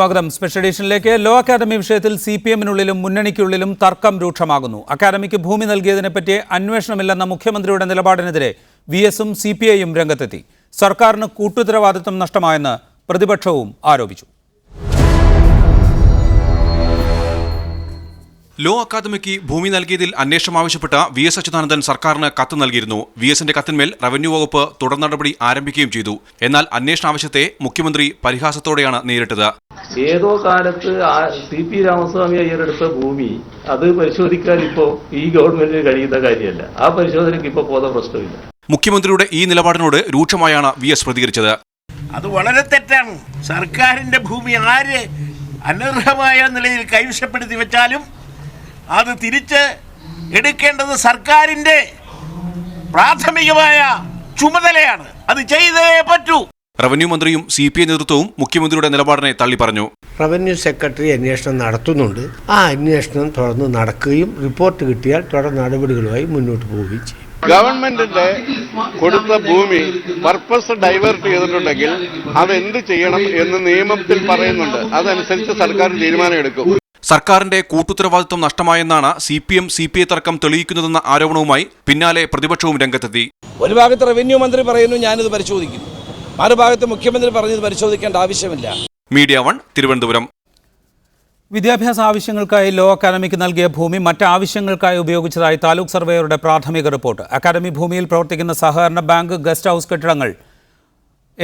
സ്വാഗതം. Special എഡിഷനിലേക്ക്. Law academy വിഷയത്തിൽ CPM-നുള്ളിലും മുന്നണിക്കുള്ളിലും തർക്കം രൂക്ഷമാകുന്നു. അക്കാദമിക്ക് ഭൂമി നൽകിയതിനെപ്പറ്റി അന്വേഷണമില്ലെന്ന മുഖ്യമന്ത്രിയുടെ നിലപാടിനെതിരെ VS-ഉം CPI-യും രംഗത്തെത്തി. സർക്കാരിന് കൂട്ടുത്തരവാദിത്വം നഷ്ടമായെന്ന് പ്രതിപക്ഷവും ആരോപിച്ചു. ലോ അക്കാദമിക്ക് ഭൂമി നൽകിയതിൽ അന്വേഷണം ആവശ്യപ്പെട്ട VS അച്യുതാനന്ദൻ സർക്കാരിന് കത്ത് നൽകിയിരുന്നു. VS-ന്റെ കത്തിന്മേൽ റവന്യൂ വകുപ്പ് തുടർ നടപടി ആരംഭിക്കുകയും ചെയ്തു. എന്നാൽ അന്വേഷണ ആവശ്യത്തെ മുഖ്യമന്ത്രി പരിഹാസത്തോടെയാണ് നേരിട്ടത്. ഏതോ കാലത്ത് CP രാമസ്വാമി അയ്യരെടുത്ത ഭൂമി അത് പരിശോധിക്കാൻ ഇപ്പോൾ ഈ ഗവൺമെന്റിന് കഴിയുന്ന കാര്യമല്ല. ആ പരിശോധനയ്ക്ക് ഇപ്പോൾ പ്രശ്നമില്ല. മുഖ്യമന്ത്രിയുടെ ഈ നിലപാടിനോട് രൂക്ഷമായാണ് VS പ്രതികരിച്ചത്. അത് വളരെ തെറ്റാണ്. സർക്കാരിന്റെ ഭൂമി ആര് അനർഹമായ നിലയിൽ കൈവശപ്പെടുത്തി വെച്ചാലും അത് തിരിച്ച് എടുക്കേണ്ടത് സർക്കാരിന്റെ പ്രാഥമികമായ ചുമതലയാണ്. അത് ചെയ്തേ പറ്റൂ. റവന്യൂ മന്ത്രിയും CPI നേതൃത്വവും മുഖ്യമന്ത്രിയുടെ നിലപാടിനെ തള്ളിപ്പറഞ്ഞു. റവന്യൂ സെക്രട്ടറി അന്വേഷണം നടത്തുന്നുണ്ട്. ആ അന്വേഷണം തുടർന്ന് നടക്കുകയും റിപ്പോർട്ട് കിട്ടിയാൽ തുടർ നടപടികളുമായി മുന്നോട്ട് പോവുകയും ചെയ്യും. ഗവൺമെന്റിന്റെ കൊടുത്ത ഭൂമി പർപ്പസ് ഡൈവേർട്ട് ചെയ്തിട്ടുണ്ടെങ്കിൽ അതെന്ത് ചെയ്യണം എന്ന് നിയമത്തിൽ പറയുന്നുണ്ട്. അതനുസരിച്ച് സർക്കാർ തീരുമാനമെടുക്കും. സർക്കാരിന്റെ കൂട്ടുത്തരവാദിത്വം നഷ്ടമായെന്നാണ് CPM-CPI തർക്കം തെളിയിക്കുന്നതെന്ന ആരോപണവുമായി പിന്നാലെ പ്രതിപക്ഷവും രംഗത്തെത്തി. ഒരു ഭാഗത്ത് റവന്യൂ മന്ത്രി പറയുന്നു ഞാനിത് പരിശോധിക്കും, മറുഭാഗത്ത് മുഖ്യമന്ത്രി പറഞ്ഞത് പരിശോധിക്കേണ്ട ആവശ്യമില്ല. മീഡിയ 1 തിരുവനന്തപുരം. വിദ്യാഭ്യാസ ആവശ്യങ്ങൾക്കായി ലോ അക്കാദമിക്ക് നൽകിയ ഭൂമി മറ്റാവശ്യങ്ങൾക്കായി ഉപയോഗിച്ചതായി താലൂക്ക് സർവേയറുടെ പ്രാഥമിക റിപ്പോർട്ട്. അക്കാദമി ഭൂമിയിൽ പ്രവർത്തിക്കുന്ന സഹകരണ ബാങ്ക്, ഗസ്റ്റ് ഹൌസ് കെട്ടിടങ്ങൾ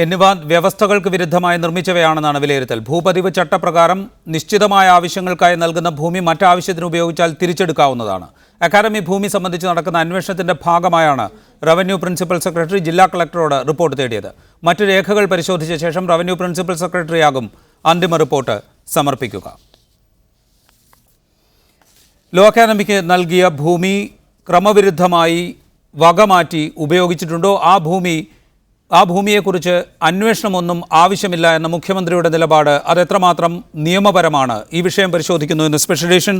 എന്നിവ വ്യവസ്ഥകൾക്ക് വിരുദ്ധമായി നിർമ്മിച്ചവയാണെന്നാണ് വിലയിരുത്തൽ. ഭൂപതിവ് ചട്ടപ്രകാരം നിശ്ചിതമായ ആവശ്യങ്ങൾക്കായി നൽകുന്ന ഭൂമി മറ്റാവശ്യത്തിന് ഉപയോഗിച്ചാൽ തിരിച്ചെടുക്കാവുന്നതാണ്. അക്കാദമി ഭൂമി സംബന്ധിച്ച് നടക്കുന്ന അന്വേഷണത്തിന്റെ ഭാഗമായാണ് റവന്യൂ പ്രിൻസിപ്പൽ സെക്രട്ടറി ജില്ലാ കളക്ടറോട് റിപ്പോർട്ട് തേടിയത്. മറ്റു രേഖകൾ പരിശോധിച്ച ശേഷം റവന്യൂ പ്രിൻസിപ്പൽ സെക്രട്ടറിയാകും അന്തിമ റിപ്പോർട്ട് സമർപ്പിക്കുക. ലോ അക്കാദമിക്ക് നൽകിയ ഭൂമി ക്രമവിരുദ്ധമായി വകമാറ്റി ഉപയോഗിച്ചിട്ടുണ്ടോ? ആ ഭൂമിയെക്കുറിച്ച് അന്വേഷണമൊന്നും ആവശ്യമില്ല എന്ന മുഖ്യമന്ത്രിയുടെ നിലപാട് അതെത്രമാത്രം നിയമപരമാണ്? ഈ വിഷയം പരിശോധിക്കുന്നു ഇന്ന് special edition.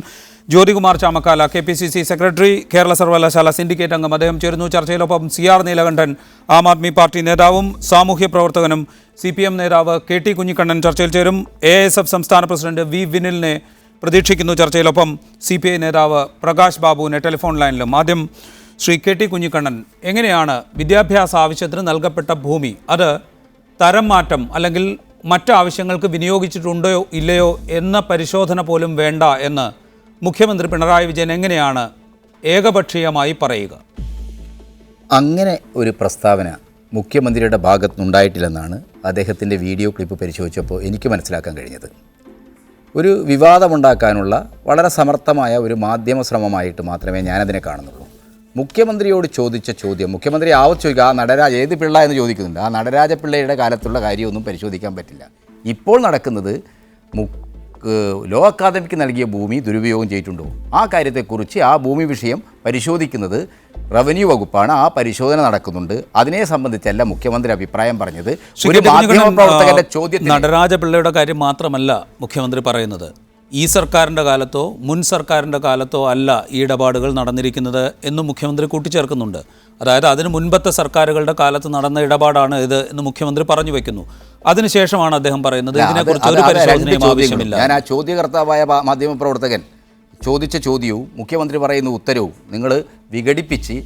Jyothikumar Chamakkala, KPCC secretary, Kerala സർവകലാശാല സിൻഡിക്കേറ്റ് അംഗം, അദ്ദേഹം ചേരുന്നു ചർച്ചയിലൊപ്പം. CR നീലകണ്ഠൻ, ആം ആദ്മി പാർട്ടി നേതാവും സാമൂഹ്യ പ്രവർത്തകനും CPM നേതാവ് KT കുഞ്ഞിക്കണ്ണൻ ചർച്ചയിൽ ചേരും. AISF സംസ്ഥാന പ്രസിഡന്റ് V വിനിലിനെ പ്രതീക്ഷിക്കുന്നു ചർച്ചയിലൊപ്പം. CPI നേതാവ് പ്രകാശ് ബാബുവിനെ ടെലിഫോൺ ലൈനിലും. ആദ്യം ശ്രീ KT കുഞ്ഞിക്കണ്ണൻ, എങ്ങനെയാണ് വിദ്യാഭ്യാസ ആവശ്യത്തിന് നൽകപ്പെട്ട ഭൂമി അത് തരം മാറ്റം അല്ലെങ്കിൽ മറ്റാവശ്യങ്ങൾക്ക് വിനിയോഗിച്ചിട്ടുണ്ടോ ഇല്ലയോ എന്ന പരിശോധന പോലും വേണ്ട എന്ന് മുഖ്യമന്ത്രി പിണറായി വിജയൻ എങ്ങനെയാണ് ഏകപക്ഷീയമായി പറയുക? അങ്ങനെ ഒരു പ്രസ്താവന മുഖ്യമന്ത്രിയുടെ ഭാഗത്തുനിന്നുണ്ടായിട്ടില്ലെന്നാണ് അദ്ദേഹത്തിൻ്റെ വീഡിയോ ക്ലിപ്പ് പരിശോധിച്ചപ്പോൾ എനിക്ക് മനസ്സിലാക്കാൻ കഴിഞ്ഞത്. ഒരു വിവാദമുണ്ടാക്കാനുള്ള വളരെ സമർത്ഥമായ ഒരു മാധ്യമ ശ്രമമായിട്ട് മാത്രമേ ഞാനതിനെ കാണുന്നുള്ളൂ. മുഖ്യമന്ത്രിയോട് ചോദിച്ച ചോദ്യം, മുഖ്യമന്ത്രി ചോദിക്കുക ആ നടരാജ ഏത് പിള്ള എന്ന് ചോദിക്കുന്നുണ്ട്. ആ നടരാജ പിള്ളയുടെ കാലത്തുള്ള കാര്യമൊന്നും പരിശോധിക്കാൻ പറ്റില്ല. ഇപ്പോൾ നടക്കുന്നത് ലോ അക്കാദമിക്ക് നൽകിയ ഭൂമി ദുരുപയോഗം ചെയ്തിട്ടുണ്ടോ ആ കാര്യത്തെക്കുറിച്ച് ആ ഭൂമി വിഷയം പരിശോധിക്കുന്നത് റവന്യൂ വകുപ്പാണ്. ആ പരിശോധന നടക്കുന്നുണ്ട്. അതിനെ സംബന്ധിച്ചല്ല മുഖ്യമന്ത്രി അഭിപ്രായം പറഞ്ഞത്. ഒരു മാധ്യമപ്രവർത്തകന്റെ ചോദ്യത്തിൽ നടരാജ പിള്ളയുടെ കാര്യം മാത്രമല്ല മുഖ്യമന്ത്രി പറയുന്നത്. ഈ സർക്കാരിൻ്റെ കാലത്തോ മുൻ സർക്കാരിൻ്റെ കാലത്തോ അല്ല ഈ ഇടപാടുകൾ നടന്നിരിക്കുന്നത് എന്നും മുഖ്യമന്ത്രി കൂട്ടിച്ചേർക്കുന്നുണ്ട്. അതായത് അതിന് മുൻപത്തെ സർക്കാരുകളുടെ കാലത്ത് നടന്ന ഇടപാടാണ് ഇത് എന്ന് മുഖ്യമന്ത്രി പറഞ്ഞു വെക്കുന്നു. അതിനുശേഷമാണ് അദ്ദേഹം പറയുന്നത് ഇതിനെക്കുറിച്ച് ഒരു പരിശോധനയും ആവശ്യമില്ല. ഞാൻ ആ ചോദ്യകർത്താവായ മാധ്യമപ്രവർത്തകൻ ചോദിച്ച ചോദ്യവും മുഖ്യമന്ത്രി പറയുന്ന ഉത്തരവും നിങ്ങൾ വിഘടിപ്പിച്ച്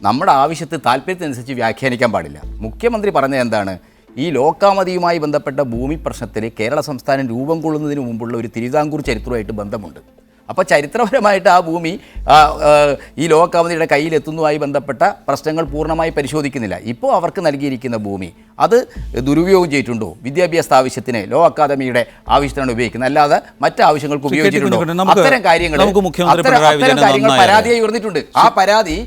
നമ്മുടെ ആവശ്യത്തെ താല്പര്യത്തിനനുസരിച്ച് വ്യാഖ്യാനിക്കാൻ പാടില്ല. മുഖ്യമന്ത്രി പറഞ്ഞത് എന്താണ്? ഈ ലോക്കാമതിയുമായി ബന്ധപ്പെട്ട ഭൂമി പ്രശ്നത്തിൽ കേരള സംസ്ഥാനം രൂപം കൊള്ളുന്നതിന് മുമ്പുള്ള ഒരു തിരുവിതാംകൂർ ചരിത്രമായിട്ട് ബന്ധമുണ്ട്. അപ്പോൾ ചരിത്രപരമായിട്ട് ആ ഭൂമി ഈ ലോക്കാമതിയുടെ കയ്യിലെത്തുന്നതുമായി ബന്ധപ്പെട്ട പ്രശ്നങ്ങൾ പൂർണ്ണമായി പരിശോധിക്കുന്നില്ല. ഇപ്പോൾ അവർക്ക് നൽകിയിരിക്കുന്ന ഭൂമി അത് ദുരുപയോഗം ചെയ്തിട്ടുണ്ടോ? വിദ്യാഭ്യാസ ആവശ്യത്തിന് ലോ അക്കാദമിയുടെ ആവശ്യത്തിനാണ് ഉപയോഗിക്കുന്നത്, അല്ലാതെ മറ്റ് ആവശ്യങ്ങൾക്ക് ഉപയോഗിച്ചിട്ടുണ്ടോ? അത്തരം കാര്യങ്ങൾ പരാതിയായി ഉയർന്നിട്ടുണ്ട്. ആ പരാതി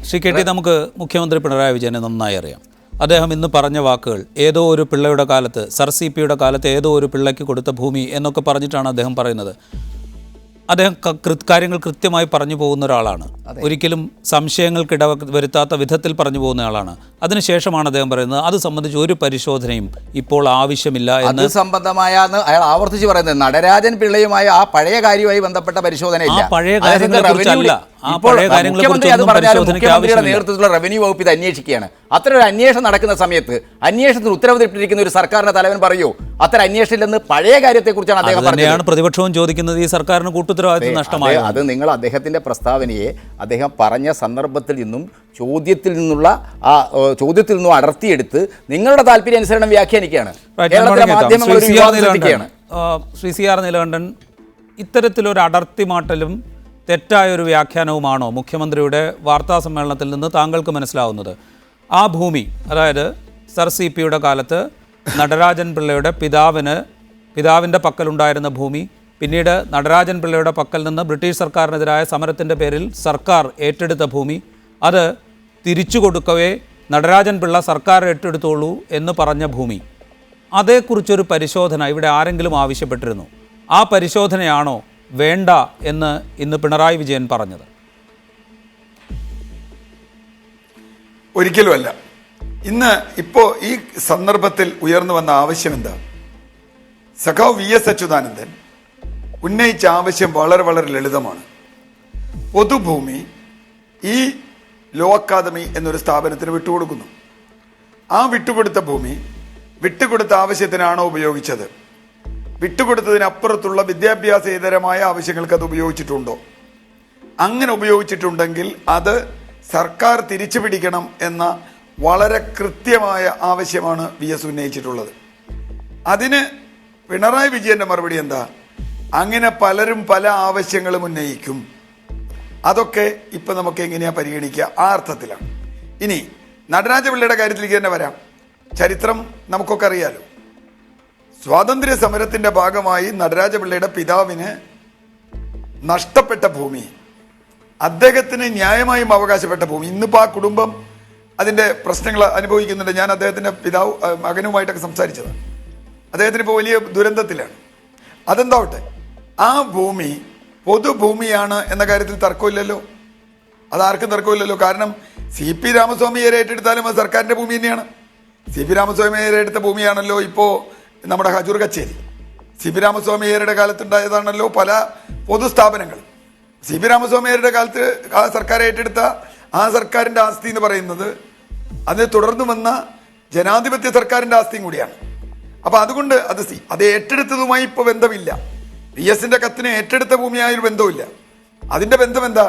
നമുക്ക് മുഖ്യമന്ത്രി പിണറായി വിജയനെ നന്നായി അറിയാം. അദ്ദേഹം ഇന്ന് പറഞ്ഞ വാക്കുകൾ ഏതോ ഒരു പിള്ളയുടെ കാലത്ത്, സർ CP-യുടെ കാലത്ത് ഏതോ ഒരു പിള്ളയ്ക്ക് കൊടുത്ത ഭൂമി എന്നൊക്കെ പറഞ്ഞിട്ടാണ് അദ്ദേഹം പറയുന്നത്. അദ്ദേഹം കാര്യങ്ങൾ കൃത്യമായി പറഞ്ഞു പോകുന്ന ഒരാളാണ്. ഒരിക്കലും സംശയങ്ങൾക്ക് വരുത്താത്ത വിധത്തിൽ പറഞ്ഞു പോകുന്ന ആളാണ്. അതിനുശേഷമാണ് അദ്ദേഹം പറയുന്നത് അത് സംബന്ധിച്ച് ഒരു പരിശോധനയും ഇപ്പോൾ ആവശ്യമില്ല എന്ന്. സംബന്ധമായാണ് അയാൾ ആവർത്തിച്ച് പറയുന്നത്. നടരാജൻ പിള്ളയുമായി ആ പഴയ കാര്യവുമായി ബന്ധപ്പെട്ട പരിശോധനയില്ല. ആ പഴയ കാര്യങ്ങളെക്കുറിച്ചല്ല, ആ ഇപ്പോൾ പഴയ കാര്യങ്ങളെ മുഖ്യമന്ത്രി അത് കുറിച്ചൊന്നും പറഞ്ഞാലും പരിശോധനയ്ക്ക് മുഖ്യമന്ത്രിയുടെ ആവശ്യമില്ല. നേതൃത്വത്തിലുള്ള റവന്യൂ വകുപ്പ് ഇത് അന്വേഷിക്കുകയാണ്. അത്തരം ഒരു അന്വേഷണം നടക്കുന്ന സമയത്ത് അന്വേഷണത്തിന് ഉത്തരവിട്ടിരിക്കുന്ന ഒരു സർക്കാരിന്റെ തലവൻ പറയൂ അത്തരം അന്വേഷണം ഇല്ലെന്ന് പഴയ കാര്യത്തെക്കുറിച്ചാണ് അദ്ദേഹം അത് തന്നെയാണ് പറഞ്ഞത്. പ്രതിപക്ഷവും ചോദിക്കുന്നത്, ഈ സർക്കാരിന് കൂട്ടുത്തരവാദിത്വം നഷ്ടമായ. അത് നിങ്ങൾ അദ്ദേഹത്തിന്റെ പ്രസ്താവനയെ അദ്ദേഹം പറഞ്ഞ സന്ദർഭത്തിൽ നിന്നും ചോദ്യത്തിൽ നിന്നും അടർത്തിയെടുത്ത് നിങ്ങളുടെ താല്പര്യ അനുസരണം വ്യാഖ്യാനിക്കുകയാണ്. കേരളത്തിലെ മാധ്യമങ്ങൾ ഒരു വിവാദം സൃഷ്ടിക്കുകയാണ്. ശ്രീ സി ആർ നീലകണ്ഠൻ, ഇത്തരത്തിലൊരു അടർത്തിമാട്ടലും തെറ്റായൊരു വ്യാഖ്യാനവുമാണോ മുഖ്യമന്ത്രിയുടെ വാർത്താ സമ്മേളനത്തിൽ നിന്ന് താങ്കൾക്ക് മനസ്സിലാവുന്നത്? ആ ഭൂമി, അതായത് സർ സി പിയുടെ കാലത്ത് നടരാജൻ പിള്ളയുടെ പിതാവിൻ്റെ പക്കലുണ്ടായിരുന്ന ഭൂമി, പിന്നീട് നടരാജൻ പിള്ളയുടെ പക്കൽ നിന്ന് ബ്രിട്ടീഷ് സർക്കാരിനെതിരായ സമരത്തിൻ്റെ പേരിൽ സർക്കാർ ഏറ്റെടുത്ത ഭൂമി, അത് തിരിച്ചു കൊടുക്കവേ നടരാജൻ പിള്ള സർക്കാർ ഏറ്റെടുത്തോളൂ എന്ന് പറഞ്ഞ ഭൂമി, അതേക്കുറിച്ചൊരു പരിശോധന ഇവിടെ ആരെങ്കിലും ആവശ്യപ്പെട്ടിരുന്നു? ആ പരിശോധനയാണോ വേണ്ട എന്ന് ഇന്ന് പിണറായി വിജയൻ പറഞ്ഞത്? ഒരിക്കലുമല്ല. ഇപ്പോൾ ഈ സന്ദർഭത്തിൽ ഉയർന്നു വന്ന ആവശ്യം എന്താ? സഖാവ് VS അച്യുതാനന്ദൻ ഉന്നയിച്ച ആവശ്യം വളരെ വളരെ ലളിതമാണ്. പൊതുഭൂമി ഈ ലോ അക്കാദമി എന്നൊരു സ്ഥാപനത്തിന് വിട്ടുകൊടുക്കുന്നു. ആ വിട്ടുകൊടുത്ത ഭൂമി വിട്ടുകൊടുത്ത ആവശ്യത്തിനാണോ ഉപയോഗിച്ചത്? വിട്ടുകൊടുത്തതിനപ്പുറത്തുള്ള വിദ്യാഭ്യാസേതരമായ ആവശ്യങ്ങൾക്ക് അത് ഉപയോഗിച്ചിട്ടുണ്ടോ? അങ്ങനെ ഉപയോഗിച്ചിട്ടുണ്ടെങ്കിൽ അത് സർക്കാർ തിരിച്ചു പിടിക്കണം എന്ന വളരെ കൃത്യമായ ആവശ്യമാണ് VS ഉന്നയിച്ചിട്ടുള്ളത്. അതിന് പിണറായി വിജയന്റെ മറുപടി എന്താ? അങ്ങനെ പലരും പല ആവശ്യങ്ങളും ഉന്നയിക്കും, അതൊക്കെ ഇപ്പം നമുക്ക് എങ്ങനെയാ പരിഗണിക്കുക? ആ അർത്ഥത്തിലാണ്. ഇനി നടരാജപിള്ളയുടെ കാര്യത്തിലേക്ക് തന്നെ വരാം. ചരിത്രം നമുക്കൊക്കെ അറിയാലോ. സ്വാതന്ത്ര്യ സമരത്തിന്റെ ഭാഗമായി നടരാജപിള്ളയുടെ പിതാവിന് നഷ്ടപ്പെട്ട ഭൂമി, അദ്ദേഹത്തിന് ന്യായമായും അവകാശപ്പെട്ട ഭൂമി, ഇന്നിപ്പോൾ ആ കുടുംബം അതിൻ്റെ പ്രശ്നങ്ങൾ അനുഭവിക്കുന്നുണ്ട്. ഞാൻ അദ്ദേഹത്തിൻ്റെ മകനുമായിട്ടൊക്കെ സംസാരിച്ചതാണ്. അദ്ദേഹത്തിന് ഇപ്പോൾ വലിയ ദുരന്തത്തിലാണ്. അതെന്താവട്ടെ, ആ ഭൂമി പൊതുഭൂമിയാണ് എന്ന കാര്യത്തിൽ തർക്കമില്ലല്ലോ. അതാർക്കും തർക്കമില്ലല്ലോ. കാരണം CP രാമസ്വാമിയെ ഏറ്റെടുത്താലും അത് സർക്കാരിൻ്റെ ഭൂമി തന്നെയാണ്. CP രാമസ്വാമിയെ ഏറ്റെടുത്ത ഭൂമിയാണല്ലോ ഇപ്പോൾ നമ്മുടെ ഹജൂർ കച്ചേരി. CP രാമസ്വാമിയുടെ കാലത്തുണ്ടായതാണല്ലോ പല പൊതുസ്ഥാപനങ്ങൾ. CP രാമസ്വാമിയുടെ കാലത്ത് ആ സർക്കാർ ഏറ്റെടുത്ത ആ സർക്കാരിൻ്റെ ആസ്തി എന്ന് പറയുന്നത് അതിനെ തുടർന്ന് വന്ന ജനാധിപത്യ സർക്കാരിൻ്റെ ആസ്തിയും കൂടിയാണ്. അപ്പം അതുകൊണ്ട് അത് ഏറ്റെടുത്തതുമായി ഇപ്പോൾ ബന്ധമില്ല. VSന്റെ കത്തിന് ഏറ്റെടുത്ത ഭൂമിയായൊരു ബന്ധവുമില്ല. അതിൻ്റെ ബന്ധം എന്താ?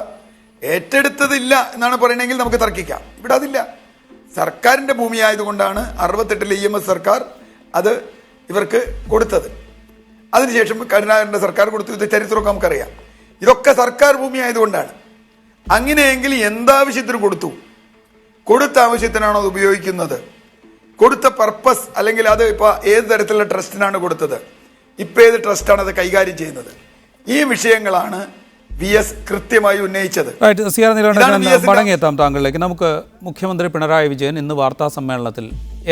ഏറ്റെടുത്തതില്ല എന്നാണ് പറയണമെങ്കിൽ നമുക്ക് തർക്കിക്കാം. ഇവിടെ അതില്ല. സർക്കാരിൻ്റെ ഭൂമി ആയതുകൊണ്ടാണ് 68-ലെ EMS സർക്കാർ അത് ഇവർക്ക് കൊടുത്തത്. അതിനുശേഷം കരുണാകരൻ്റെ സർക്കാർ കൊടുത്തു. ഇത് ചരിത്രമൊക്കെ നമുക്കറിയാം. ഇതൊക്കെ സർക്കാർ ഭൂമി ആയതുകൊണ്ടാണ്. അങ്ങനെയെങ്കിൽ എന്താവശ്യത്തിന് കൊടുത്ത ആവശ്യത്തിനാണോ അത് ഉപയോഗിക്കുന്നത്? കൊടുത്ത പർപ്പസ്, അല്ലെങ്കിൽ അത് ഇപ്പോൾ ഏത് തരത്തിലുള്ള ട്രസ്റ്റിനാണ് കൊടുത്തത്, ഇപ്പം ഏത് ട്രസ്റ്റാണ് അത് കൈകാര്യം ചെയ്യുന്നത്? ഈ വിഷയങ്ങളാണ് VS കൃത്യമായി ഉന്നയിച്ചത്. മടങ്ങിയെത്താം താങ്കളിലേക്ക്. നമുക്ക് മുഖ്യമന്ത്രി പിണറായി വിജയൻ ഇന്ന് വാർത്താ സമ്മേളനത്തിൽ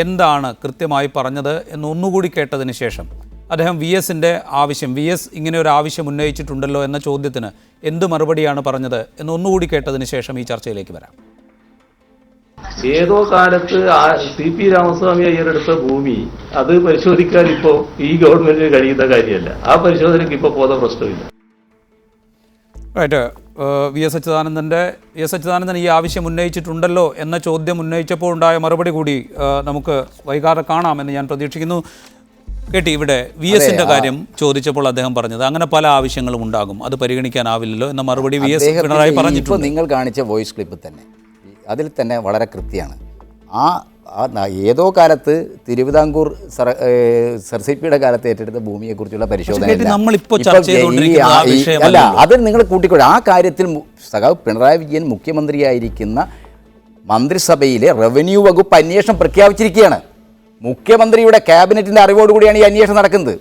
എന്താണ് കൃത്യമായി പറഞ്ഞത് എന്ന് ഒന്നുകൂടി കേട്ടതിന് ശേഷം അദ്ദേഹം VSന്റെ ആവശ്യം, VS ഇങ്ങനെ ഒരു ആവശ്യം ഉന്നയിച്ചിട്ടുണ്ടല്ലോ എന്ന ചോദ്യത്തിന് എന്ത് മറുപടിയാണ് പറഞ്ഞത് എന്ന് ഒന്നുകൂടി കേട്ടതിന് ശേഷം ഈ ചർച്ചയിലേക്ക് വരാം. ഏതോ കാലത്ത് CP രാമസ്വാമി അയ്യരെടുത്ത ഭൂമി അത് പരിശോധിക്കാൻ ഇപ്പോൾ ഈ ഗവൺമെന്റിന് കഴിയുന്ന കാര്യമല്ല. ആ പരിശോധനയ്ക്ക് ഇപ്പോൾ പോന്ന പ്രശ്നമില്ല. റൈറ്റ്. VS അച്യുതാനന്ദൻ ഈ ആവശ്യം ഉന്നയിച്ചിട്ടുണ്ടല്ലോ എന്ന ചോദ്യം ഉന്നയിച്ചപ്പോൾ ഉണ്ടായ മറുപടി കൂടി നമുക്ക് വൈകാതെ കാണാമെന്ന് ഞാൻ പ്രതീക്ഷിക്കുന്നു. കേട്ടി, ഇവിടെ VSന്റെ കാര്യം ചോദിച്ചപ്പോൾ അദ്ദേഹം പറഞ്ഞത് അങ്ങനെ പല ആവശ്യങ്ങളും ഉണ്ടാകും, അത് പരിഗണിക്കാനാവില്ലല്ലോ എന്ന മറുപടി VS പിണറായി പറഞ്ഞിട്ടുണ്ട്. നിങ്ങൾ കാണിച്ച വോയിസ് ക്ലിപ്പ് തന്നെ അതിൽ തന്നെ വളരെ കൃത്യമാണ്. ഏതോ കാലത്ത് തിരുവിതാംകൂർ സർസിപ്പിയുടെ കാലത്ത് ഏറ്റെടുത്ത ഭൂമിയെക്കുറിച്ചുള്ള പരിശോധന അല്ല, അത് നിങ്ങൾ കൂട്ടിക്കൊള്ളു. ആ കാര്യത്തിൽ സഖാവ് പിണറായി വിജയൻ മുഖ്യമന്ത്രിയായിരിക്കുന്ന മന്ത്രിസഭയിലെ റവന്യൂ വകുപ്പ് അന്വേഷണം പ്രഖ്യാപിച്ചിരിക്കുകയാണ്. മുഖ്യമന്ത്രിയുടെ ക്യാബിനറ്റിൻ്റെ അറിവോടുകൂടിയാണ് ഈ അന്വേഷണം നടക്കുന്നത്.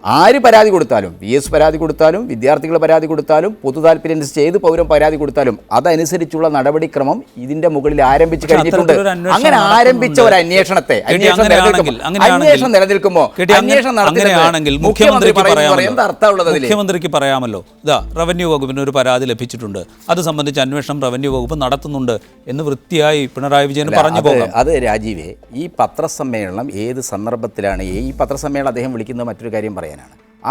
ആര് പരാതി കൊടുത്താലും, VS പരാതി കൊടുത്താലും, വിദ്യാർത്ഥികൾ പരാതി കൊടുത്താലും, പൊതു താല്പര്യം ചെയ്ത് പൗരൻ പരാതി കൊടുത്താലും അതനുസരിച്ചുള്ള നടപടിക്രമം ഇതിന്റെ മുകളിൽ ആരംഭിച്ചു കഴിഞ്ഞിട്ടുണ്ട്. അങ്ങനെ ആരംഭിച്ച ഒരു അന്വേഷണത്തെ അന്വേഷണം നിലനിൽക്കുമ്പോൾ മുഖ്യമന്ത്രിക്ക് പറയാമല്ലോ, ഇതാ റവന്യൂ വകുപ്പിന് ഒരു പരാതി ലഭിച്ചിട്ടുണ്ട്, അത് സംബന്ധിച്ച് അന്വേഷണം റവന്യൂ വകുപ്പ് നടത്തുന്നുണ്ട് എന്ന് വൃത്തിയായി പിണറായി വിജയൻ പറഞ്ഞു പോകാം. അത് രാജീവേ, ഈ പത്രസമ്മേളനം ഏത് സന്ദർഭത്തിലാണ്? ഈ പത്രസമ്മേളനം അദ്ദേഹം വിളിക്കുന്നത് മറ്റൊരു കാര്യം പറയാനാണ്.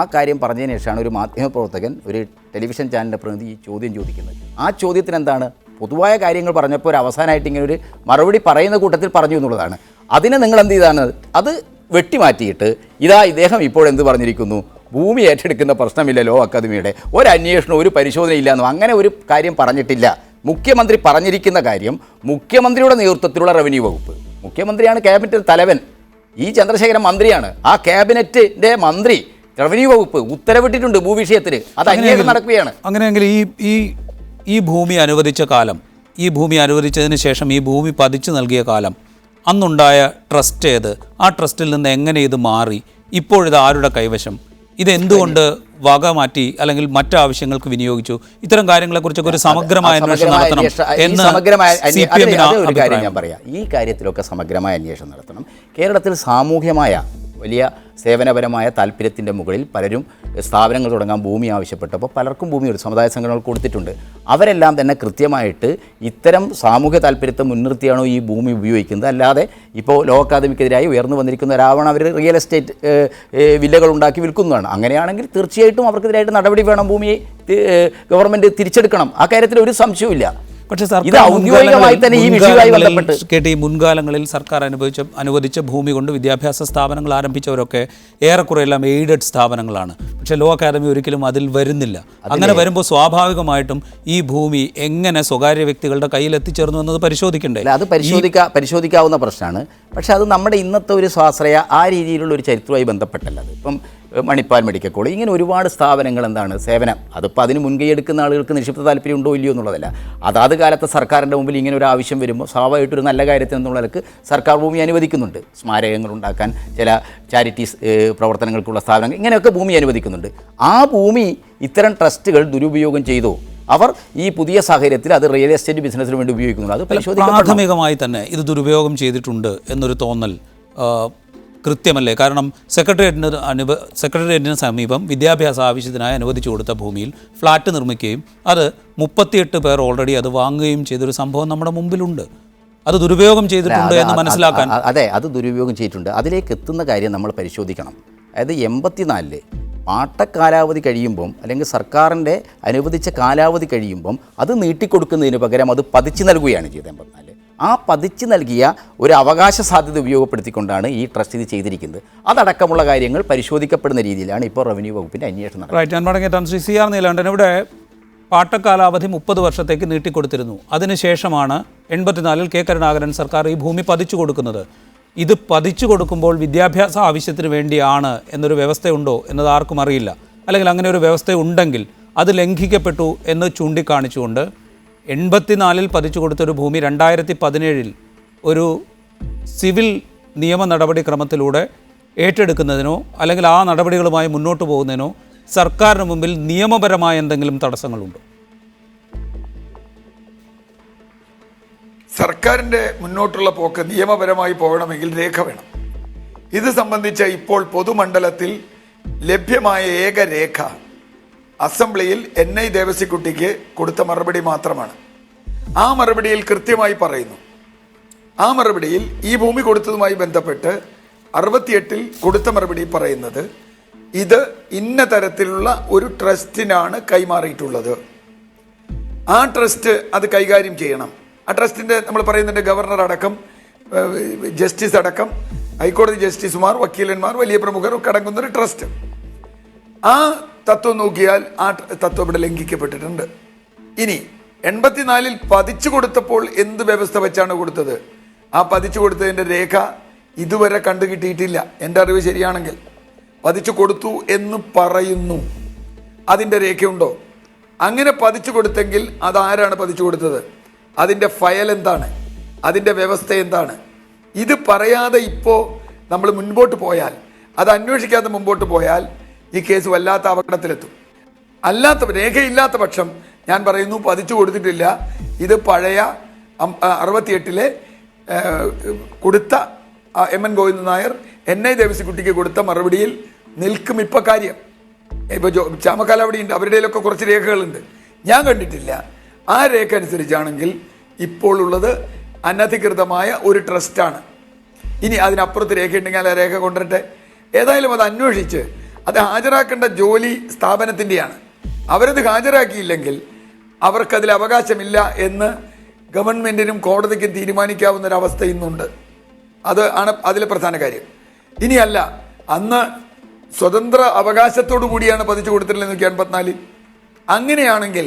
ആ കാര്യം പറഞ്ഞതിന് ശേഷമാണ് ഒരു മാധ്യമപ്രവർത്തകൻ ഒരു ടെലിവിഷൻ ചാനലിൻ്റെ പ്രതിനിധി ഈ ചോദ്യം ചോദിക്കുന്നത്. ആ ചോദ്യത്തിന് എന്താണ്, പൊതുവായ കാര്യങ്ങൾ പറഞ്ഞപ്പോൾ ഒരു അവസാനമായിട്ട് ഇങ്ങനെ ഒരു മറുപടി പറയുന്ന കൂട്ടത്തിൽ പറഞ്ഞു എന്നുള്ളതാണ്. അതിനെ നിങ്ങൾ എന്ത് ചെയ്താണ്, അത് വെട്ടിമാറ്റിയിട്ട് ഇതാ ഇദ്ദേഹം ഇപ്പോൾ എന്ത് പറഞ്ഞിരിക്കുന്നു, ഭൂമി ഏറ്റെടുക്കുന്ന പ്രശ്നമില്ല ലോ അക്കാദമിയുടെ, ഒരു അന്വേഷണം ഒരു പരിശോധനയില്ല എന്നും അങ്ങനെ ഒരു കാര്യം പറഞ്ഞിട്ടില്ല. മുഖ്യമന്ത്രി പറഞ്ഞിരിക്കുന്ന കാര്യം മുഖ്യമന്ത്രിയുടെ നേതൃത്വത്തിലുള്ള റവന്യൂ വകുപ്പ്, മുഖ്യമന്ത്രിയാണ് ക്യാബിനറ്റ് തലവൻ, ഈ ചന്ദ്രശേഖരൻ മന്ത്രിയാണ്, ആ ക്യാബിനറ്റിൻ്റെ മന്ത്രി റവന്യൂ വകുപ്പ് ഉത്തരവിട്ടിട്ടുണ്ട് ഭൂവിഷയത്തിൽ, അത് അന്വേഷണം നടക്കുകയാണ്. അങ്ങനെയെങ്കിൽ ഈ ഭൂമി അനുവദിച്ച കാലം, ഈ ഭൂമി അനുവദിച്ചതിന് ശേഷം ഈ ഭൂമി പതിച്ചു നൽകിയ കാലം, അന്നുണ്ടായ ട്രസ്റ്റ് ഏത്, ആ ട്രസ്റ്റിൽ നിന്ന് എങ്ങനെ ഇത് മാറി, ഇപ്പോഴിത് ആരുടെ കൈവശം, ഇതെന്തുകൊണ്ട് വക മാറ്റി അല്ലെങ്കിൽ മറ്റാവശ്യങ്ങൾക്ക് വിനിയോഗിച്ചു, ഇത്തരം കാര്യങ്ങളെക്കുറിച്ചൊക്കെ ഒരു സമഗ്രമായ അന്വേഷണം നടത്തണം എന്ന് ഒരു കാര്യം ഞാൻ പറയാം. ഈ കാര്യത്തിലൊക്കെ സമഗ്രമായ അന്വേഷണം നടത്തണം. കേരളത്തിൽ സാമൂഹ്യമായ വലിയ സേവനപരമായ താല്പര്യത്തിൻ്റെ മുകളിൽ പലരും സ്ഥാപനങ്ങൾ തുടങ്ങാൻ ഭൂമി ആവശ്യപ്പെട്ടപ്പോൾ പലർക്കും ഭൂമി ഒരു സമുദായ സംഘടനകൾ കൊടുത്തിട്ടുണ്ട്. അവരെല്ലാം തന്നെ കൃത്യമായിട്ട് ഇത്തരം സാമൂഹ്യ താല്പര്യത്തെ മുൻനിർത്തിയാണോ ഈ ഭൂമി ഉപയോഗിക്കുന്നത്, അല്ലാതെ ഇപ്പോൾ ലോ അക്കാദമിക്കെതിരായി ഉയർന്നു വന്നിരിക്കുന്നവരാവണം അവർ റിയൽ എസ്റ്റേറ്റ് വില്ലകൾ ഉണ്ടാക്കി വിൽക്കുന്നതാണ്. അങ്ങനെയാണെങ്കിൽ തീർച്ചയായിട്ടും അവർക്കെതിരായിട്ട് നടപടി വേണം, ഭൂമിയെ ഗവൺമെൻറ് തിരിച്ചെടുക്കണം, ആ കാര്യത്തിൽ ഒരു സംശയവുമില്ല. പക്ഷേ മുൻകാലങ്ങളിൽ സർക്കാർ അനുവദിച്ച ഭൂമി കൊണ്ട് വിദ്യാഭ്യാസ സ്ഥാപനങ്ങൾ ആരംഭിച്ചവരൊക്കെ ഏറെക്കുറെയെല്ലാം എയ്ഡഡ് സ്ഥാപനങ്ങളാണ്. പക്ഷേ ലോ അക്കാദമി ഒരിക്കലും അതിൽ വരുന്നില്ല. അങ്ങനെ വരുമ്പോൾ സ്വാഭാവികമായിട്ടും ഈ ഭൂമി എങ്ങനെ സ്വകാര്യ വ്യക്തികളുടെ കയ്യിൽ എത്തിച്ചേർന്നു എന്നത് പരിശോധിക്കണ്ടേ? അത് പരിശോധിക്കാവുന്ന പ്രശ്നമാണ്. പക്ഷേ അത് നമ്മുടെ ഇന്നത്തെ ഒരു സ്വാശ്രയ ആ രീതിയിലുള്ള ഒരു ചരിത്രവുമായി ബന്ധപ്പെട്ടല്ല. അത് ഇപ്പം മണിപ്പാൽ മെഡിക്കൽ കോളേജ്, ഇങ്ങനെ ഒരുപാട് സ്ഥാപനങ്ങൾ എന്താണ് സേവനം, അതിപ്പോൾ അതിന് മുൻകൈ എടുക്കുന്ന ആളുകൾക്ക് നിക്ഷിപ്ത താല്പര്യം ഉണ്ടോ ഇല്ലയോ എന്നുള്ളതല്ല. അതാത് കാലത്ത് സർക്കാരിൻ്റെ മുമ്പിൽ ഇങ്ങനെ ഒരു ആവശ്യം വരുമ്പോൾ സ്വാഭാവികമായിട്ടൊരു നല്ല കാര്യത്തിൽ എന്നുള്ളവർക്ക് സർക്കാർ ഭൂമി അനുവദിക്കുന്നുണ്ട്. സ്മാരകങ്ങൾ ഉണ്ടാക്കാൻ, ചില ചാരിറ്റീസ് പ്രവർത്തനങ്ങൾക്കുള്ള സ്ഥാപനങ്ങൾ, ഇങ്ങനെയൊക്കെ ഭൂമി അനുവദിക്കുന്നുണ്ട്. ആ ഭൂമി ഇത്തരം ട്രസ്റ്റുകൾ ദുരുപയോഗം ചെയ്തോ, അവർ ഈ പുതിയ സാഹചര്യത്തിൽ അത് റിയൽ എസ്റ്റേറ്റ് ബിസിനസ്സിന് വേണ്ടി ഉപയോഗിക്കുന്നുണ്ട്. അത് പ്രാഥമികമായി തന്നെ ഇത് ദുരുപയോഗം ചെയ്തിട്ടുണ്ട് എന്നൊരു തോന്നൽ കൃത്യമല്ലേ? കാരണം സെക്രട്ടേറിയറ്റിന് സമീപം വിദ്യാഭ്യാസ ആവശ്യത്തിനായി അനുവദിച്ചു കൊടുത്ത ഭൂമിയിൽ ഫ്ലാറ്റ് നിർമ്മിക്കുകയും അത് 38 പേർ ഓൾറെഡി അത് വാങ്ങുകയും ചെയ്തൊരു സംഭവം നമ്മുടെ മുമ്പിലുണ്ട്. അത് ദുരുപയോഗം ചെയ്തിട്ടുണ്ട് എന്ന് മനസ്സിലാക്കാൻ. അതെ, അത് ദുരുപയോഗം ചെയ്തിട്ടുണ്ട്. അതിലേക്ക് എത്തുന്ന കാര്യം നമ്മൾ പരിശോധിക്കണം. അതായത് 84 പാട്ടക്കാലാവധി കഴിയുമ്പം അല്ലെങ്കിൽ സർക്കാരിൻ്റെ അനുവദിച്ച കാലാവധി കഴിയുമ്പം അത് നീട്ടിക്കൊടുക്കുന്നതിന് പകരം അത് പതിച്ചു നൽകുകയാണ് ചെയ്തത്. 84 ആ പതിച്ചു നൽകിയ ഒരു അവകാശ സാധ്യത ഉപയോഗപ്പെടുത്തിക്കൊണ്ടാണ് ഈ ട്രസ്റ്റ് ഇത് ചെയ്തിരിക്കുന്നത്. അതടക്കമുള്ള കാര്യങ്ങൾ പരിശോധിക്കപ്പെടുന്ന രീതിയിലാണ് ഇപ്പോൾ റവന്യൂ വകുപ്പിൻ്റെ അന്വേഷണം. ഞാൻ മടങ്ങിയെത്താൻ ശ്രീ CR നീലകണ്ഠൻ, ഇവിടെ പാട്ടക്കാലാവധി 30 വർഷത്തേക്ക് നീട്ടിക്കൊടുത്തിരുന്നു. അതിനുശേഷമാണ് 84 കെ കരുണാകരൻ സർക്കാർ ഈ ഭൂമി പതിച്ചു കൊടുക്കുന്നത്. ഇത് പതിച്ചു കൊടുക്കുമ്പോൾ വിദ്യാഭ്യാസ ആവശ്യത്തിന് വേണ്ടിയാണ് എന്നൊരു വ്യവസ്ഥയുണ്ടോ എന്നത് ആർക്കും അറിയില്ല. അല്ലെങ്കിൽ അങ്ങനെ ഒരു വ്യവസ്ഥ ഉണ്ടെങ്കിൽ അത് ലംഘിക്കപ്പെട്ടു എന്ന് ചൂണ്ടിക്കാണിച്ചുകൊണ്ട് 84 പതിച്ചു കൊടുത്തൊരു ഭൂമി 2017 ഒരു സിവിൽ നിയമ നടപടിക്രമത്തിലൂടെ ഏറ്റെടുക്കുന്നതിനോ അല്ലെങ്കിൽ ആ നടപടികളുമായി മുന്നോട്ട് പോകുന്നതിനോ സർക്കാരിന് മുമ്പിൽ നിയമപരമായ എന്തെങ്കിലും തടസ്സങ്ങളുണ്ടോ? സർക്കാരിൻ്റെ മുന്നോട്ടുള്ള പോക്ക് നിയമപരമായി പോകണമെങ്കിൽ രേഖ വേണം. ഇത് സംബന്ധിച്ച ഇപ്പോൾ പൊതുമണ്ഡലത്തിൽ ലഭ്യമായ ഏക രേഖ അസംബ്ലിയിൽ NI ദേവസിക്കുട്ടിക്ക് കൊടുത്ത മറുപടി മാത്രമാണ്. ആ മറുപടിയിൽ കൃത്യമായി പറയുന്നു, ആ മറുപടിയിൽ ഈ ഭൂമി കൊടുത്തതുമായി ബന്ധപ്പെട്ട് 68 കൊടുത്ത മറുപടി പറയുന്നത് ഇത് ഇന്ന തരത്തിലുള്ള ഒരു ട്രസ്റ്റിനാണ് കൈമാറിയിട്ടുള്ളത്. ആ ട്രസ്റ്റ് അത് കൈകാര്യം ചെയ്യണം. ആ ട്രസ്റ്റിൻ്റെ നമ്മൾ പറയുന്നുണ്ട് ഗവർണർ അടക്കം, ജസ്റ്റിസ് അടക്കം, ഹൈക്കോടതി ജസ്റ്റിസുമാർ, വക്കീലന്മാർ, വലിയ പ്രമുഖർ ഒക്കെ അടങ്ങുന്നൊരു ട്രസ്റ്റ്. ആ തത്വം നോക്കിയാൽ ആ തത്വം ഇവിടെ ലംഘിക്കപ്പെട്ടിട്ടുണ്ട്. ഇനി 84 പതിച്ചു കൊടുത്തപ്പോൾ എന്ത് വ്യവസ്ഥ വെച്ചാണ് കൊടുത്തത്? ആ പതിച്ചു കൊടുത്തതിൻ്റെ രേഖ ഇതുവരെ കണ്ടു കിട്ടിയിട്ടില്ല. എൻ്റെ അറിവ് ശരിയാണെങ്കിൽ പതിച്ചു കൊടുത്തു എന്ന് പറയുന്നു. അതിൻ്റെ രേഖയുണ്ടോ? അങ്ങനെ പതിച്ചു കൊടുത്തെങ്കിൽ അതാരാണ് പതിച്ചു കൊടുത്തത്? അതിൻ്റെ ഫയൽ എന്താണ്? അതിൻ്റെ വ്യവസ്ഥ എന്താണ്? ഇത് പറയാതെ ഇപ്പോൾ നമ്മൾ മുൻപോട്ട് പോയാൽ, അത് അന്വേഷിക്കാതെ മുമ്പോട്ട് പോയാൽ ഈ കേസ് വല്ലാത്ത അപകടത്തിലെത്തും. രേഖയില്ലാത്ത പക്ഷം ഞാൻ പറയുന്നു പതിച്ചു കൊടുത്തിട്ടില്ല, ഇത് പഴയ 68 കൊടുത്ത MN ഗോവിന്ദൻ നായർ NI ദേവസിക്കുട്ടിക്ക് കൊടുത്ത മറുപടിയിൽ നിൽക്കും ഇപ്പോൾ കാര്യം. ഇപ്പോൾ ചാമക്കാല അവിടെയുണ്ട്, അവരുടെയിലൊക്കെ കുറച്ച് രേഖകളുണ്ട്, ഞാൻ കണ്ടിട്ടില്ല. ആ രേഖ അനുസരിച്ചാണെങ്കിൽ ഇപ്പോൾ ഉള്ളത് അനധികൃതമായ ഒരു ട്രസ്റ്റാണ്. ഇനി അതിനപ്പുറത്ത് രേഖ ഉണ്ടെങ്കിൽ ആ രേഖ കൊണ്ടുവരട്ടെ. ഏതായാലും അത് അന്വേഷിച്ച് അത് ഹാജരാക്കേണ്ട ജോലി സ്ഥാപനത്തിൻ്റെയാണ്. അവരത് ഹാജരാക്കിയില്ലെങ്കിൽ അവർക്കതിൽ അവകാശമില്ല എന്ന് ഗവൺമെൻറ്റിനും കോടതിക്കും തീരുമാനിക്കാവുന്നൊരവസ്ഥ ഇന്നുണ്ട്. അത് ആണ് അതിലെ പ്രധാന കാര്യം. ഇനിയല്ല, അന്ന് സ്വതന്ത്ര അവകാശത്തോടു കൂടിയാണ് പതിച്ചു കൊടുത്തിട്ടുള്ളത് 184. അങ്ങനെയാണെങ്കിൽ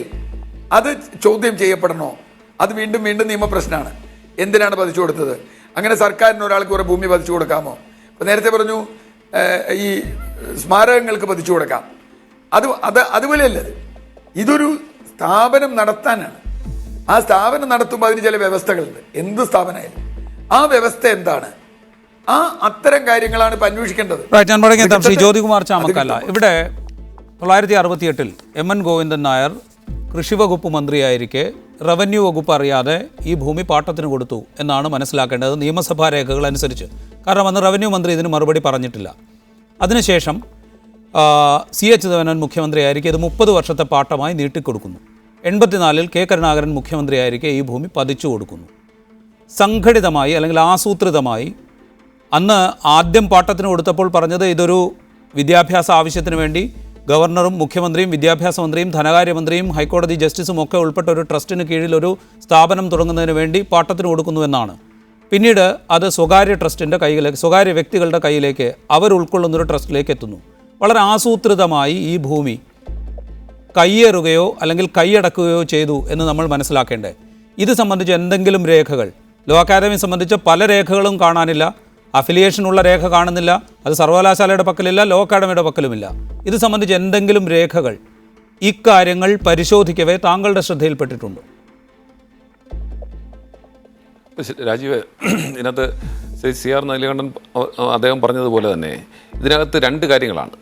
അത് ചോദ്യം ചെയ്യപ്പെടണോ? അത് വീണ്ടും വീണ്ടും നിയമപ്രശ്നമാണ്. എന്തിനാണ് പതിച്ചു കൊടുത്തത്? അങ്ങനെ സർക്കാരിന് ഒരാൾക്ക് കുറെ ഭൂമി പതിച്ചു കൊടുക്കാമോ? ഇപ്പം നേരത്തെ പറഞ്ഞു ഈ സ്മാരകങ്ങൾക്ക് പതിച്ചു കൊടുക്കാം. അതുപോലെയല്ലത്. ഇതൊരു സ്ഥാപനം നടത്താനാണ്. ആ സ്ഥാപനം നടത്തുമ്പോൾ അതിന് ചില വ്യവസ്ഥകളുണ്ട്. എന്ത് സ്ഥാപനമായാലും ആ വ്യവസ്ഥ എന്താണ്? അത്തരം കാര്യങ്ങളാണ് ഇപ്പം അന്വേഷിക്കേണ്ടത്. ഞാൻ മടങ്ങിയെത്താം ശ്രീ ജ്യോതികുമാർ ചാമക്കാല. ഇവിടെ 1968 എം.എൻ. ഗോവിന്ദൻ നായർ കൃഷിവകുപ്പ് മന്ത്രിയായിരിക്കെ റവന്യൂ വകുപ്പ് അറിയാതെ ഈ ഭൂമി പാട്ടത്തിന് കൊടുത്തു എന്നാണ് മനസ്സിലാക്കേണ്ടത് നിയമസഭാ രേഖകൾ അനുസരിച്ച്. കാരണം അന്ന് റവന്യൂ മന്ത്രി ഇതിന് മറുപടി പറഞ്ഞിട്ടില്ല. അതിനുശേഷം C.H. ദേവനൻ മുഖ്യമന്ത്രിയായിരിക്കെ ഇത് 30 വർഷത്തെ പാട്ടമായി നീട്ടിക്കൊടുക്കുന്നു. 84 കെ കരുണാകരൻ മുഖ്യമന്ത്രിയായിരിക്കെ ഈ ഭൂമി പതിച്ചു കൊടുക്കുന്നു. സംഘടിതമായി അല്ലെങ്കിൽ ആസൂത്രിതമായി അന്ന് ആദ്യം പാട്ടത്തിന് കൊടുത്തപ്പോൾ പറഞ്ഞത് ഇതൊരു വിദ്യാഭ്യാസ ആവശ്യത്തിന് വേണ്ടി ഗവർണറും മുഖ്യമന്ത്രിയും വിദ്യാഭ്യാസ മന്ത്രിയും ധനകാര്യമന്ത്രിയും ഹൈക്കോടതി ജസ്റ്റിസും ഒക്കെ ഉൾപ്പെട്ട ഒരു ട്രസ്റ്റിന് കീഴിൽ ഒരു സ്ഥാപനം തുടങ്ങുന്നതിന് വേണ്ടി പാട്ടത്തിന് കൊടുക്കുന്നുവെന്നാണ്. പിന്നീട് അത് സ്വകാര്യ ട്രസ്റ്റിൻ്റെ കൈയിലേക്ക്, സ്വകാര്യ വ്യക്തികളുടെ കയ്യിലേക്ക്, അവർ ഉൾക്കൊള്ളുന്നൊരു ട്രസ്റ്റിലേക്ക് എത്തുന്നു. വളരെ ആസൂത്രിതമായി ഈ ഭൂമി കയ്യേറുകയോ അല്ലെങ്കിൽ കൈയടക്കുകയോ ചെയ്തു എന്ന് നമ്മൾ മനസ്സിലാക്കേണ്ടേ. ഇത് സംബന്ധിച്ച് എന്തെങ്കിലും രേഖകൾ, ലോ അക്കാദമി സംബന്ധിച്ച് പല രേഖകളും കാണാനില്ല. അഫിലിയേഷനുള്ള രേഖ കാണുന്നില്ല. അത് സർവകലാശാലയുടെ പക്കലില്ല, ലോ അക്കാദമിയുടെ പക്കലുമില്ല. ഇത് സംബന്ധിച്ച് എന്തെങ്കിലും രേഖകൾ ഇക്കാര്യങ്ങൾ പരിശോധിക്കവേ താങ്കളുടെ ശ്രദ്ധയിൽപ്പെട്ടിട്ടുണ്ടോ? രാജീവ്, ഇതിനകത്ത് CR നീലകണ്ഠൻ അദ്ദേഹം പറഞ്ഞതുപോലെ തന്നെ ഇതിനകത്ത് രണ്ട് കാര്യങ്ങളാണ്.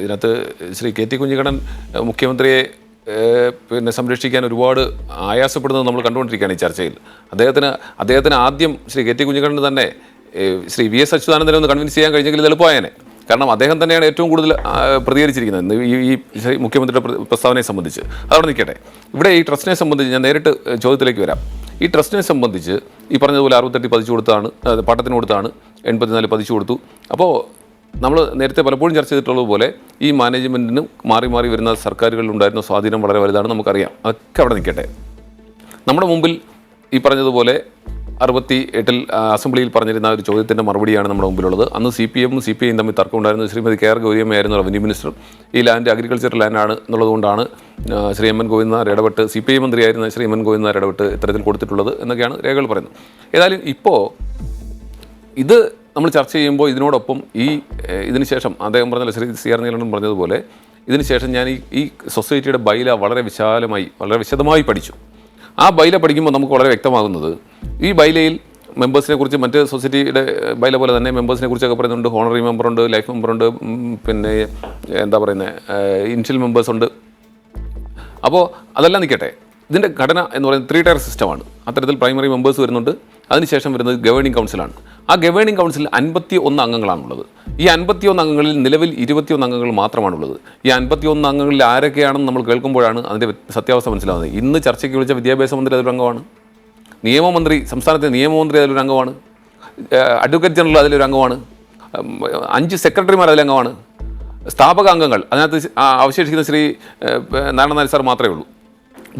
ഇതിനകത്ത് ശ്രീ KT കുഞ്ഞിക്കണ്ണൻ മുഖ്യമന്ത്രിയെ സംരക്ഷിക്കാൻ ഒരുപാട് ആയാസപ്പെടുന്നത് നമ്മൾ കണ്ടുകൊണ്ടിരിക്കുകയാണ് ഈ ചർച്ചയിൽ. അദ്ദേഹത്തിന് ആദ്യം ശ്രീ KT കുഞ്ഞിക്കണ്ണൻ തന്നെ ശ്രീ VS അച്യുതാനന്ദനെ ഒന്ന് കൺവിൻസ് ചെയ്യാൻ കഴിഞ്ഞെങ്കിൽ ഇത് എളുപ്പമായേനെ. കാരണം അദ്ദേഹം തന്നെയാണ് ഏറ്റവും കൂടുതൽ പ്രതികരിച്ചിരിക്കുന്നത് ഈ മുഖ്യമന്ത്രിയുടെ പ്രസ്താവനയെ സംബന്ധിച്ച്. അതവിടെ നിൽക്കട്ടെ. ഇവിടെ ഈ ട്രസ്റ്റിനെ സംബന്ധിച്ച് ഞാൻ നേരിട്ട് ചോദ്യത്തിലേക്ക് വരാം. ഈ ട്രസ്റ്റിനെ സംബന്ധിച്ച് ഈ പറഞ്ഞതുപോലെ 68 പതിച്ചു കൊടുത്താണ്, പാട്ടത്തിന് കൊടുത്താണ്, 84 പതിച്ചു കൊടുത്തു. അപ്പോൾ നമ്മൾ നേരത്തെ പലപ്പോഴും ചർച്ച ചെയ്തിട്ടുള്ളതുപോലെ ഈ മാനേജ്മെൻറ്റിന് മാറി മാറി വരുന്ന സർക്കാരുകളിലുണ്ടായിരുന്ന സ്വാധീനം വളരെ വലുതാണ്, നമുക്കറിയാം. അതൊക്കെ അവിടെ നിൽക്കട്ടെ. നമ്മുടെ മുമ്പിൽ ഈ പറഞ്ഞതുപോലെ 68 അസംബ്ലിയിൽ പറഞ്ഞിരുന്ന ഒരു ചോദ്യത്തിൻ്റെ മറുപടിയാണ് നമ്മുടെ മുമ്പിലുള്ളത്. അന്ന് CPM ഉം CPI തമ്മിൽ തർക്കമുണ്ടായിരുന്നു. ശ്രീമതി KR ഗൗരിയമ്മയായിരുന്നു റവന്യൂ മിനിസ്റ്റർ. ഈ ലാൻഡ് അഗ്രികൾച്ചർ ലാൻഡാണ് എന്നുള്ളതുകൊണ്ടാണ് ശ്രീ M.N. ഗോവിന്ദൻ നായർ ഇടപെട്ട്, CPI മന്ത്രിയായിരുന്ന ശ്രീ M.N. ഗോവിന്ദൻ നായർ ഇടപെട്ട് ഇത്തരത്തിൽ കൊടുത്തിട്ടുള്ളത് എന്നൊക്കെയാണ് രേഖകൾ പറയുന്നത്. ഏതായാലും ഇപ്പോൾ ഇത് നമ്മൾ ചർച്ച ചെയ്യുമ്പോൾ ഇതിനോടൊപ്പം ഇതിന് ശേഷം അദ്ദേഹം പറഞ്ഞല്ലോ, ശ്രീ CR നീലകണ്ഠൻ പറഞ്ഞതുപോലെ, ഇതിന് ശേഷം ഞാൻ ഈ സൊസൈറ്റിയുടെ ബൈല വളരെ വിശദമായി പഠിച്ചു. ആ ബൈല പഠിക്കുമ്പോൾ നമുക്ക് വളരെ വ്യക്തമാകുന്നത്, ഈ ബൈലയിൽ മെമ്പേഴ്സിനെ കുറിച്ച് മറ്റ് സൊസൈറ്റിയുടെ ബൈല പോലെ തന്നെ മെമ്പേഴ്സിനെ കുറിച്ചൊക്കെ പറയുന്നുണ്ട്. ഹോണററി മെമ്പറുണ്ട്, ലൈഫ് മെമ്പറുണ്ട്, പിന്നെ എന്താ പറയുന്നത്, ഇനിഷ്യൽ മെമ്പേഴ്സുണ്ട്. അപ്പോൾ അതെല്ലാം നിൽക്കട്ടെ. ഇതിൻ്റെ ഘടന എന്ന് പറയുന്നത് 3 ടയർ സിസ്റ്റമാണ്. അത്തരത്തിൽ പ്രൈമറി മെമ്പേഴ്സ് വരുന്നുണ്ട്. അതിനുശേഷം വരുന്നത് ഗവേണിംഗ് കൗൺസിലാണ്. ആ ഗവേണിംഗ് കൗൺസിലിൽ 51 അംഗങ്ങളാണുള്ളത്. ഈ 51 അംഗങ്ങളിൽ നിലവിൽ 21 അംഗങ്ങൾ മാത്രമാണുള്ളത്. ഈ 51 അംഗങ്ങളിൽ ആരൊക്കെയാണെന്ന് നമ്മൾ കേൾക്കുമ്പോഴാണ് അതിൻ്റെ സത്യാവസ്ഥ മനസ്സിലാവുന്നത്. ഇന്ന് ചർച്ചയ്ക്ക് വിളിച്ച വിദ്യാഭ്യാസ മന്ത്രി അതിലൊരു അംഗമാണ്, നിയമമന്ത്രി, സംസ്ഥാനത്തെ നിയമമന്ത്രി അതിലൊരു അംഗമാണ്, അഡ്വക്കേറ്റ് ജനറൽ അതിലൊരു അംഗമാണ്, 5 സെക്രട്ടറിമാർ അതിലംഗമാണ്, സ്ഥാപക അംഗങ്ങൾ അതിനകത്ത് അവശേഷിക്കുന്ന ശ്രീ നാരായണ നായർ സാർ മാത്രമേ ഉള്ളൂ.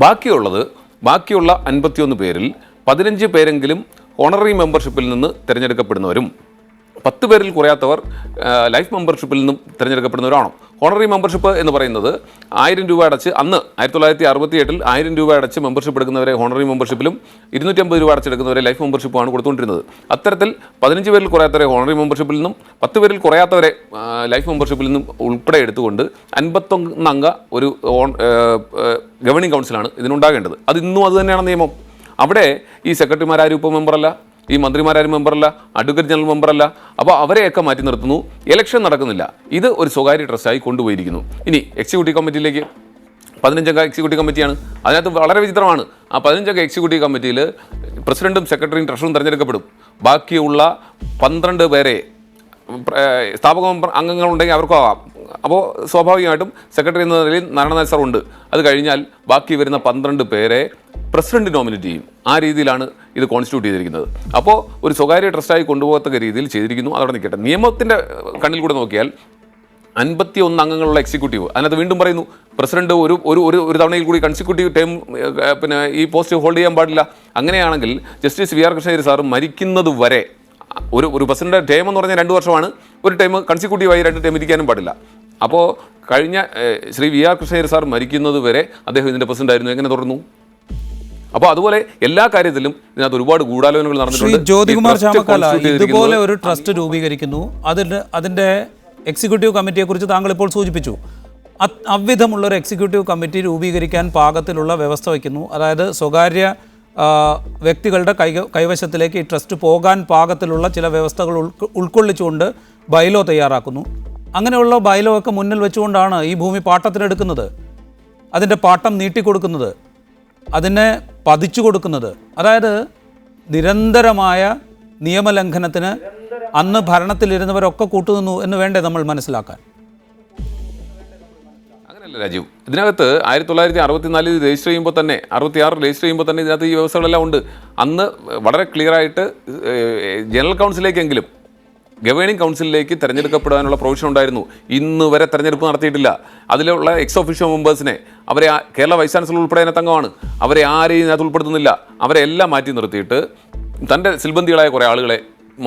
ബാക്കിയുള്ള 51 പേരിൽ 15 പേരെങ്കിലും ഓണററി മെമ്പർഷിപ്പിൽ നിന്ന് തിരഞ്ഞെടുക്കപ്പെടുന്നവരും 10 പേരിൽ കുറയാത്തവർ ലൈഫ് മെമ്പർഷിപ്പിൽ നിന്നും തിരഞ്ഞെടുക്കപ്പെടുന്നവരാണോ? ഓണററി മെമ്പർഷിപ്പ് എന്ന് പറയുന്നത് 1000 രൂപ അടച്ച്, അന്ന് 1968 1000 രൂപ അടച്ച് മെമ്പർഷിപ്പ് എടുക്കുന്നവരെ ഓണററി മെമ്പർഷിപ്പിലും 250 രൂപ അടച്ചെടുക്കുന്നവരെ ലൈഫ് മെമ്പർഷിപ്പുമാണ് കൊടുത്തുകൊണ്ടിരുന്നത്. അത്തരത്തിൽ 15 പേരിൽ കുറയാത്തവരെ ഓണററി മെമ്പർഷിപ്പിൽ നിന്നും 10 പേരിൽ കുറയാത്തവരെ ലൈഫ് മെമ്പർഷിപ്പിൽ നിന്നും ഉൾപ്പെടെ എടുത്തുകൊണ്ട് 51 അംഗ ഒരു ഗവേണിംഗ് കൗൺസിലാണ് ഇതിനുണ്ടാകേണ്ടത്. അത് ഇന്നും അത് തന്നെയാണ് നിയമം. അവിടെ ഈ സെക്രട്ടറിമാരും ഇപ്പോൾ മെമ്പറല്ല, ഈ മന്ത്രിമാരും മെമ്പറല്ല, അഡ്വക്കേറ്റ് ജനറൽ മെമ്പറല്ല. അപ്പോൾ അവരെയൊക്കെ മാറ്റി നിർത്തുന്നു. ഇലക്ഷൻ നടക്കുന്നില്ല. ഇത് ഒരു സ്വകാര്യ ട്രസ്റ്റായി കൊണ്ടുപോയിരിക്കുന്നു. ഇനി എക്സിക്യൂട്ടീവ് കമ്മിറ്റിയിലേക്ക് 15 അംഗ എക്സിക്യൂട്ടീവ് കമ്മിറ്റിയാണ്. അതിനകത്ത് വളരെ വിചിത്രമാണ്. ആ 15 അംഗ എക്സിക്യൂട്ടീവ് കമ്മിറ്റിയിൽ പ്രസിഡന്റും സെക്രട്ടറിയും ട്രഷറും തിരഞ്ഞെടുക്കപ്പെടും. ബാക്കിയുള്ള 12 പേരെ സ്ഥാപക അംഗങ്ങളുണ്ടെങ്കിൽ അവർക്കും ആവാം. അപ്പോൾ സ്വാഭാവികമായിട്ടും സെക്രട്ടറി എന്ന നിലയിൽ നാരായണ നായർ സാർ ഉണ്ട്. അത് കഴിഞ്ഞാൽ ബാക്കി വരുന്ന 12 പേരെ പ്രസിഡന്റ് നോമിനേറ്റ് ചെയ്യും. ആ രീതിയിലാണ് ഇത് കോൺസ്റ്റിറ്റ്യൂട്ട് ചെയ്തിരിക്കുന്നത്. അപ്പോൾ ഒരു സ്വകാര്യ ട്രസ്റ്റായി കൊണ്ടുപോകത്തക്ക രീതിയിൽ ചെയ്തിരിക്കുന്നു. അതവിടെ നിൽക്കട്ടെ. നിയമത്തിൻ്റെ കണ്ണിൽ കൂടെ നോക്കിയാൽ 51 അംഗങ്ങളുള്ള എക്സിക്യൂട്ടീവ്. അതിനകത്ത് വീണ്ടും പറയുന്നു പ്രസിഡന്റ് ഒരു തവണയിൽ കൂടി കൺസിക്യൂട്ടീവ് ടൈം പിന്നെ ഈ പോസ്റ്റ് ഹോൾഡ് ചെയ്യാൻ പാടില്ല. അങ്ങനെയാണെങ്കിൽ justice V R Krishna Iyer sir മരിക്കുന്നത് വരെ ഒരു പ്രസിഡന്റ് ടൈം എന്ന് പറഞ്ഞാൽ 2 വർഷമാണ്. ഒരു ടൈം കൺസിക്യൂട്ടീവായി 2 ടൈം ഇരിക്കാനും പാടില്ല. അപ്പോൾ കഴിഞ്ഞ Shri V R Krishna Iyer sir മരിക്കുന്നത് വരെ അദ്ദേഹം ഇതിൻ്റെ പ്രസിഡന്റ് ആയിരുന്നു. എങ്ങനെ തുടർന്നു? അപ്പോൾ അതുപോലെ എല്ലാ കാര്യത്തിലും ഇതിനകത്ത് ഒരുപാട് ഗൂഢാലോചനകൾ നടന്നിട്ടുണ്ട്. ജ്യോതികുമാർ ചാമക്കാല, ഇതുപോലെ ഒരു ട്രസ്റ്റ് രൂപീകരിക്കുന്നു, അതിൻ്റെ എക്സിക്യൂട്ടീവ് കമ്മിറ്റിയെ കുറിച്ച് താങ്കൾ ഇപ്പോൾ സൂചിപ്പിച്ചു. അവിധമുള്ളൊരു എക്സിക്യൂട്ടീവ് കമ്മിറ്റി രൂപീകരിക്കാൻ പാകത്തിലുള്ള വ്യവസ്ഥ വയ്ക്കുന്നു. അതായത് സ്വകാര്യ വ്യക്തികളുടെ കൈവശത്തിലേക്ക് ഈ ട്രസ്റ്റ് പോകാൻ പാകത്തിലുള്ള ചില വ്യവസ്ഥകൾ ഉൾക്കൊള്ളിച്ചുകൊണ്ട് ബൈലോ തയ്യാറാക്കുന്നു. അങ്ങനെയുള്ള ബൈലോ ഒക്കെ മുന്നിൽ വെച്ചുകൊണ്ടാണ് ഈ ഭൂമി പാട്ടത്തിനെടുക്കുന്നത്, അതിൻ്റെ പാട്ടം നീട്ടിക്കൊടുക്കുന്നത്, അതിനെ പതിച്ചു കൊടുക്കുന്നത്. അതായത് നിരന്തരമായ നിയമലംഘനത്തിന് അന്ന് ഭരണത്തിലിരുന്നവരൊക്കെ കൂട്ടുനിന്നു എന്ന് വേണ്ടേ നമ്മൾ മനസ്സിലാക്കാൻ? അങ്ങനെയല്ല രാജീവ്. ഇതിനകത്ത് 1964 രജിസ്റ്റർ ചെയ്യുമ്പോൾ തന്നെ 66 രജിസ്റ്റർ ചെയ്യുമ്പോൾ തന്നെ ഇതിനകത്ത് ഈ വ്യവസ്ഥകളെല്ലാം ഉണ്ട്. അന്ന് വളരെ ക്ലിയറായിട്ട് ജനറൽ കൗൺസിലേക്കെങ്കിലും ഗവേണിംഗ് കൗൺസിലിലേക്ക് തിരഞ്ഞെടുക്കപ്പെടാനുള്ള പ്രൊവിഷൻ ഉണ്ടായിരുന്നു. ഇന്ന് വരെ തിരഞ്ഞെടുപ്പ് നടത്തിയിട്ടില്ല. അതിലുള്ള എക്സ് ഒഫീഷ്യോ മെമ്പേഴ്സിനെ, അവരെ കേരള വൈസ് ചാൻസലർ ഉൾപ്പെടെ അതിനകത്ത് അംഗമാണ്, അവരെ ആരെയും ഇതിനകത്ത് ഉൾപ്പെടുത്തുന്നില്ല. അവരെ എല്ലാം മാറ്റി നിർത്തിയിട്ട് തൻ്റെ സിൽബന്ധികളായ കുറേ ആളുകളെ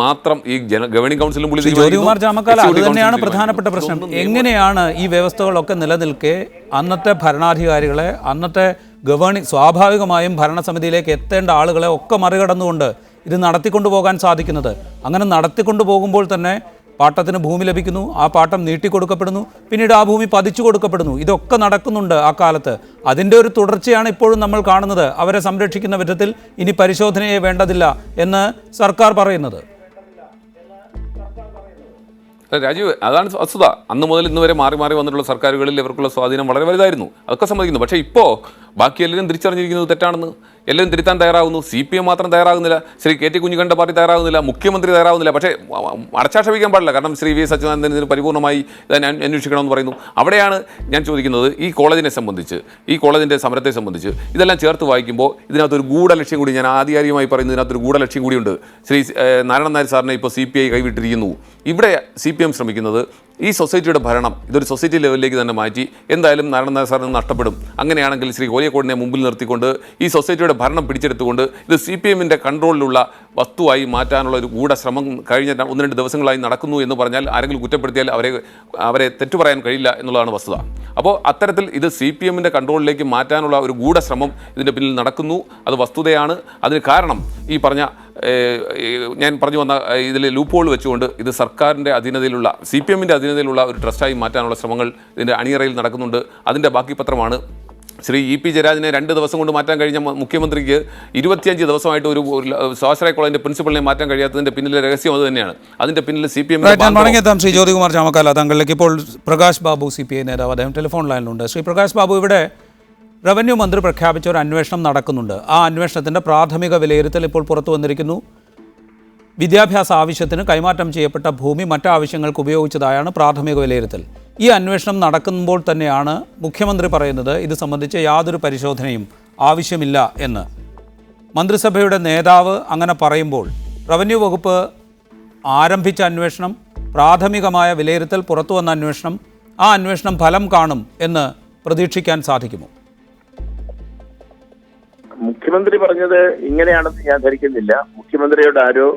മാത്രം ഈ ഗവേണിംഗ് കൗൺസിലും ജ്യോതികുമാർ ചാമക്കാല, അത് തന്നെയാണ് പ്രധാനപ്പെട്ട പ്രശ്നം. എങ്ങനെയാണ് ഈ വ്യവസ്ഥകളൊക്കെ നിലനിൽക്കെ അന്നത്തെ ഭരണാധികാരികളെ, അന്നത്തെ സ്വാഭാവികമായും ഭരണസമിതിയിലേക്ക് എത്തേണ്ട ആളുകളെ ഒക്കെ മറികടന്നുകൊണ്ട് ഇത് നടത്തിക്കൊണ്ടു പോകാൻ സാധിക്കുന്നത്? അങ്ങനെ നടത്തിക്കൊണ്ടു പോകുമ്പോൾ തന്നെ പാട്ടത്തിന് ഭൂമി ലഭിക്കുന്നു, ആ പാട്ടം നീട്ടിക്കൊടുക്കപ്പെടുന്നു, പിന്നീട് ആ ഭൂമി പതിച്ചു കൊടുക്കപ്പെടുന്നു. ഇതൊക്കെ നടക്കുന്നുണ്ട് ആ കാലത്ത്. അതിൻ്റെ ഒരു തുടർച്ചയാണ് ഇപ്പോഴും നമ്മൾ കാണുന്നത്. അവരെ സംരക്ഷിക്കുന്ന വിധത്തിൽ ഇനി പരിശോധനയെ വേണ്ടതില്ല എന്ന് സർക്കാർ പറയുന്നത്. രാജീവ്, അതാണ് വസ്തുത. അന്ന് മുതൽ ഇന്ന് വരെ മാറി മാറി വന്നിട്ടുള്ള സർക്കാരുകളിൽ ഇവർക്കുള്ള സ്വാധീനം വളരെ വലുതായിരുന്നു. അതൊക്കെ സമ്മതിക്കുന്നു. പക്ഷേ ഇപ്പോൾ ബാക്കി എല്ലാവരും തിരിച്ചറിഞ്ഞിരിക്കുന്നത് തെറ്റാണെന്ന്. എല്ലാവരും തിരുത്താൻ തയ്യാറാകുന്നു. CPM മാത്രം തയ്യാറാകുന്നില്ല, ശ്രീ KT കുഞ്ഞിക്കണ്ണൻ്റെ പാർട്ടി തയ്യാറാകുന്നില്ല, മുഖ്യമന്ത്രി തയ്യാറാകുന്നില്ല. പക്ഷേ അടച്ചാക്ഷേപിക്കാൻ പാടില്ല. കാരണം ശ്രീ VS അച്യുതാനന്ദൻ ഇതിന് പരിപൂർണ്ണമായി ഇതിനെ അന്വേഷിക്കണമെന്ന് പറയുന്നു. അവിടെയാണ് ഞാൻ ചോദിക്കുന്നത്, ഈ കോളേജിനെ സംബന്ധിച്ച്, ഈ കോളേജിൻ്റെ സമരത്തെ സംബന്ധിച്ച് ഇതെല്ലാം ചേർത്ത് വായിക്കുമ്പോൾ ഇതിനകത്തൊരു ഗൂഢലക്ഷ്യം കൂടി, ഞാൻ ആധികാരികമായി പറയുന്നത്, ഇതിനകത്തൊരു ഗൂഢലക്ഷ്യം കൂടിയുണ്ട്. ശ്രീ നാരായണൻ നായർ സാറിനെ ഇപ്പോൾ CPI കൈവിട്ടിരിക്കുന്നു. ഇവിടെ CPM ശ്രമിക്കുന്നത് ഈ സൊസൈറ്റിയുടെ ഭരണം ഇതൊരു സൊസൈറ്റി ലെവലിലേക്ക് തന്നെ മാറ്റി എന്തായാലും നാരായണൻ നായർ സാറിന് നഷ്ടപ്പെടും. അങ്ങനെയാണെങ്കിൽ ശ്രീ കോലിയക്കോടിനെ മുമ്പിൽ നിർത്തിക്കൊണ്ട് ഈ സൊസൈറ്റിയുടെ ഭരണം പിടിച്ചെടുത്തുകൊണ്ട് ഇത് CPMൻ്റെ കൺട്രോളിലുള്ള വസ്തുവായി മാറ്റാനുള്ള ഒരു ഗൂഢശ്രമം കഴിഞ്ഞ 1-2 ദിവസങ്ങളായി നടക്കുന്നു എന്ന് പറഞ്ഞാൽ ആരെങ്കിലും കുറ്റപ്പെടുത്തിയാൽ അവരെ തെറ്റു പറയാൻ കഴിയില്ല എന്നുള്ളതാണ് വസ്തുത. അപ്പോൾ അത്തരത്തിൽ ഇത് CPMൻ്റെ കൺട്രോളിലേക്ക് മാറ്റാനുള്ള ഒരു ഗൂഢശ്രമം ഇതിൻ്റെ പിന്നിൽ നടക്കുന്നു. അത് വസ്തുതയാണ്. അതിന് കാരണം ഈ പറഞ്ഞ ഞാൻ പറഞ്ഞു വന്ന ഇതിൽ ലൂപ്പോൾ വെച്ചുകൊണ്ട് ഇത് സർക്കാരിൻ്റെ അധീനതയിലുള്ള CPMൻ്റെ അധീനതയിലുള്ള ഒരു ട്രസ്റ്റായി മാറ്റാനുള്ള ശ്രമങ്ങൾ ഇതിൻ്റെ അണിയറയിൽ നടക്കുന്നുണ്ട്. അതിൻ്റെ ബാക്കി പത്രമാണ് ശ്രീ EP ജയരാജനെ 2 ദിവസം കൊണ്ട് മാറ്റാൻ കഴിഞ്ഞ മുഖ്യമന്ത്രിക്ക് 25 ദിവസമായിട്ട് ഒരു സ്വാശ്രയ കോളേജിൻ്റെ പ്രിൻസിപ്പളിനെ മാറ്റാൻ കഴിയാത്തതിൻ്റെ പിന്നിലെ രഹസ്യം അത് തന്നെയാണ്. അതിൻ്റെ പിന്നിൽ CPM. ശ്രീ ജ്യോതികുമാർ ചാമക്കാല, താങ്കളിലേക്ക് ഇപ്പോൾ പ്രകാശ് ബാബു CPI നേതാവ്, അദ്ദേഹം ടെലിഫോൺ ലൈനിലുണ്ട്. ശ്രീ പ്രകാശ് ബാബു, ഇവിടെ റവന്യൂ മന്ത്രി പ്രഖ്യാപിച്ച ഒരു അന്വേഷണം നടക്കുന്നുണ്ട്. ആ അന്വേഷണത്തിൻ്റെ പ്രാഥമിക വിലയിരുത്തൽ ഇപ്പോൾ പുറത്തു വന്നിരിക്കുന്നു. വിദ്യാഭ്യാസ ആവശ്യത്തിന് കൈമാറ്റം ചെയ്യപ്പെട്ട ഭൂമി മറ്റാവശ്യങ്ങൾക്ക് ഉപയോഗിച്ചതായാണ് പ്രാഥമിക വിലയിരുത്തൽ. ഈ അന്വേഷണം നടക്കുമ്പോൾ തന്നെയാണ് മുഖ്യമന്ത്രി പറയുന്നത് ഇത് സംബന്ധിച്ച് യാതൊരു പരിശോധനയും ആവശ്യമില്ല എന്ന്. മന്ത്രിസഭയുടെ നേതാവ് അങ്ങനെ പറയുമ്പോൾ റവന്യൂ വകുപ്പ് ആരംഭിച്ച അന്വേഷണം, പ്രാഥമികമായ വിലയിരുത്തൽ, പുറത്തു വന്ന അന്വേഷണം, ആ അന്വേഷണം ഫലം കാണും എന്ന് പ്രതീക്ഷിക്കാൻ സാധിക്കുമോ? മുഖ്യമന്ത്രി പറഞ്ഞത് ഇങ്ങനെയാണെന്ന് ഞാൻ ധരിക്കുന്നില്ല. മുഖ്യമന്ത്രിയുടെ ആരോ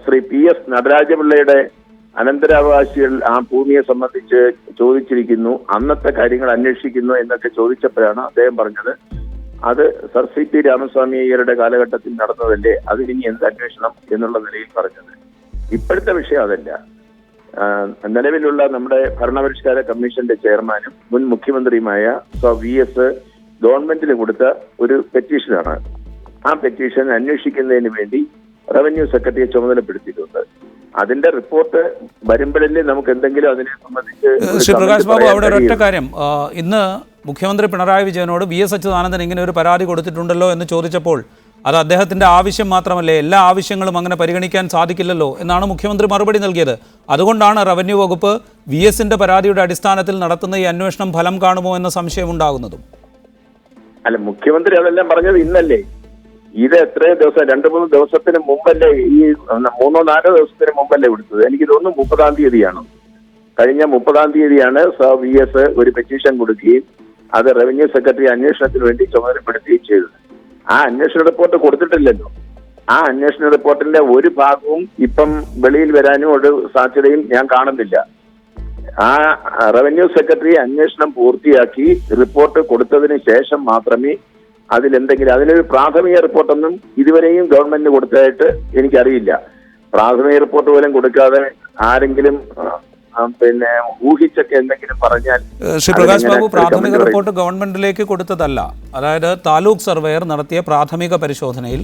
ശ്രീ PS നടരാജപിള്ളയുടെ അനന്തരാവകാശികൾ ആ ഭൂമിയെ സംബന്ധിച്ച് ചോദിച്ചിരിക്കുന്നു, അന്നത്തെ കാര്യങ്ങൾ അന്വേഷിക്കുന്നു എന്നൊക്കെ ചോദിച്ചപ്പോഴാണ് അദ്ദേഹം പറഞ്ഞത് അത് സർ CP രാമസ്വാമി അയ്യരുടെ കാലഘട്ടത്തിൽ നടന്നതല്ലേ, അതിനി എന്ത് അന്വേഷണം എന്നുള്ള നിലയിൽ പറഞ്ഞത്. ഇപ്പോഴത്തെ വിഷയം അതല്ല. നിലവിലുള്ള നമ്മുടെ ഭരണപരിഷ്കാര കമ്മീഷന്റെ ചെയർമാനും മുൻ മുഖ്യമന്ത്രിയുമായ VS ഗവൺമെന്റിന് കൊടുത്ത ഒരു പെറ്റീഷനാണ്. ആ പെറ്റീഷൻ അന്വേഷിക്കുന്നതിന് വേണ്ടി റവന്യൂ സെക്രട്ടറിയെ ചുമതലപ്പെടുത്തിയിട്ടുണ്ട്. അതിന്റെ റിപ്പോർട്ട് വരുമ്പോഴല്ലേ നമുക്ക് എന്തെങ്കിലും അതിനെ സംബന്ധിച്ച്. ശ്രീ പ്രകാശ് ബാബു, അവിടെ ഒരൊറ്റ കാര്യം, ഇന്ന് മുഖ്യമന്ത്രി പിണറായി വിജയനോട് VS അച്യുതാനന്ദൻ ഇങ്ങനെ ഒരു പരാതി കൊടുത്തിട്ടുണ്ടല്ലോ എന്ന് ചോദിച്ചപ്പോൾ അത് അദ്ദേഹത്തിൻ്റെ ആവശ്യം മാത്രമല്ലേ, എല്ലാ ആവശ്യങ്ങളും അങ്ങനെ പരിഗണിക്കാൻ സാധിക്കില്ലല്ലോ എന്നാണ് മുഖ്യമന്ത്രി മറുപടി നൽകിയത്. അതുകൊണ്ടാണ് റവന്യൂ വകുപ്പ് VSന്റെ പരാതിയുടെ അടിസ്ഥാനത്തിൽ നടത്തുന്ന ഈ അന്വേഷണം ഫലം കാണുമോ എന്ന സംശയമുണ്ടാകുന്നതും. അല്ല, മുഖ്യമന്ത്രി അതെല്ലാം പറഞ്ഞത് ഇന്നല്ലേ. ഇത് എത്രയോ ദിവസം, 2-3 ദിവസത്തിന് മുമ്പല്ലേ, ഈ 3-4 ദിവസത്തിന് മുമ്പല്ലേ വിടുത്തത്. എനിക്ക് തോന്നുന്നു 30-ാം തീയതിയാണ്. കഴിഞ്ഞ 30-ാം തീയതിയാണ് VS ഒരു പെറ്റീഷൻ കൊടുക്കുകയും അത് റവന്യൂ സെക്രട്ടറി അന്വേഷണത്തിന് വേണ്ടി ചുമതലപ്പെടുത്തുകയും ചെയ്തത്. ആ അന്വേഷണ റിപ്പോർട്ട് കൊടുത്തിട്ടില്ലല്ലോ. ആ അന്വേഷണ റിപ്പോർട്ടിന്റെ ഒരു ഭാഗവും ഇപ്പം വെളിയിൽ വരാനും ഒരു സാധ്യതയും ഞാൻ കാണുന്നില്ല. ആ റവന്യൂ സെക്രട്ടറി അന്വേഷണം പൂർത്തിയാക്കി റിപ്പോർട്ട് കൊടുത്തതിന് ശേഷം മാത്രമേ അതിനൊരു പ്രാഥമിക റിപ്പോർട്ടൊന്നും ഇതുവരെയും ഗവൺമെന്റിന് കൊടുത്തതായിട്ട് എനിക്കറിയില്ല. പ്രാഥമിക റിപ്പോർട്ട് പോലും കൊടുക്കാതെ ആരെങ്കിലും ഊഹിച്ചൊക്കെ എന്തെങ്കിലും പറഞ്ഞാൽ. ശ്രീ പ്രകാശ് ബാബു, പ്രാഥമിക റിപ്പോർട്ട് ഗവൺമെന്റിലേക്ക് കൊടുത്തതല്ല. അതായത് താലൂക്ക് സർവേയർ നടത്തിയ പ്രാഥമിക പരിശോധനയിൽ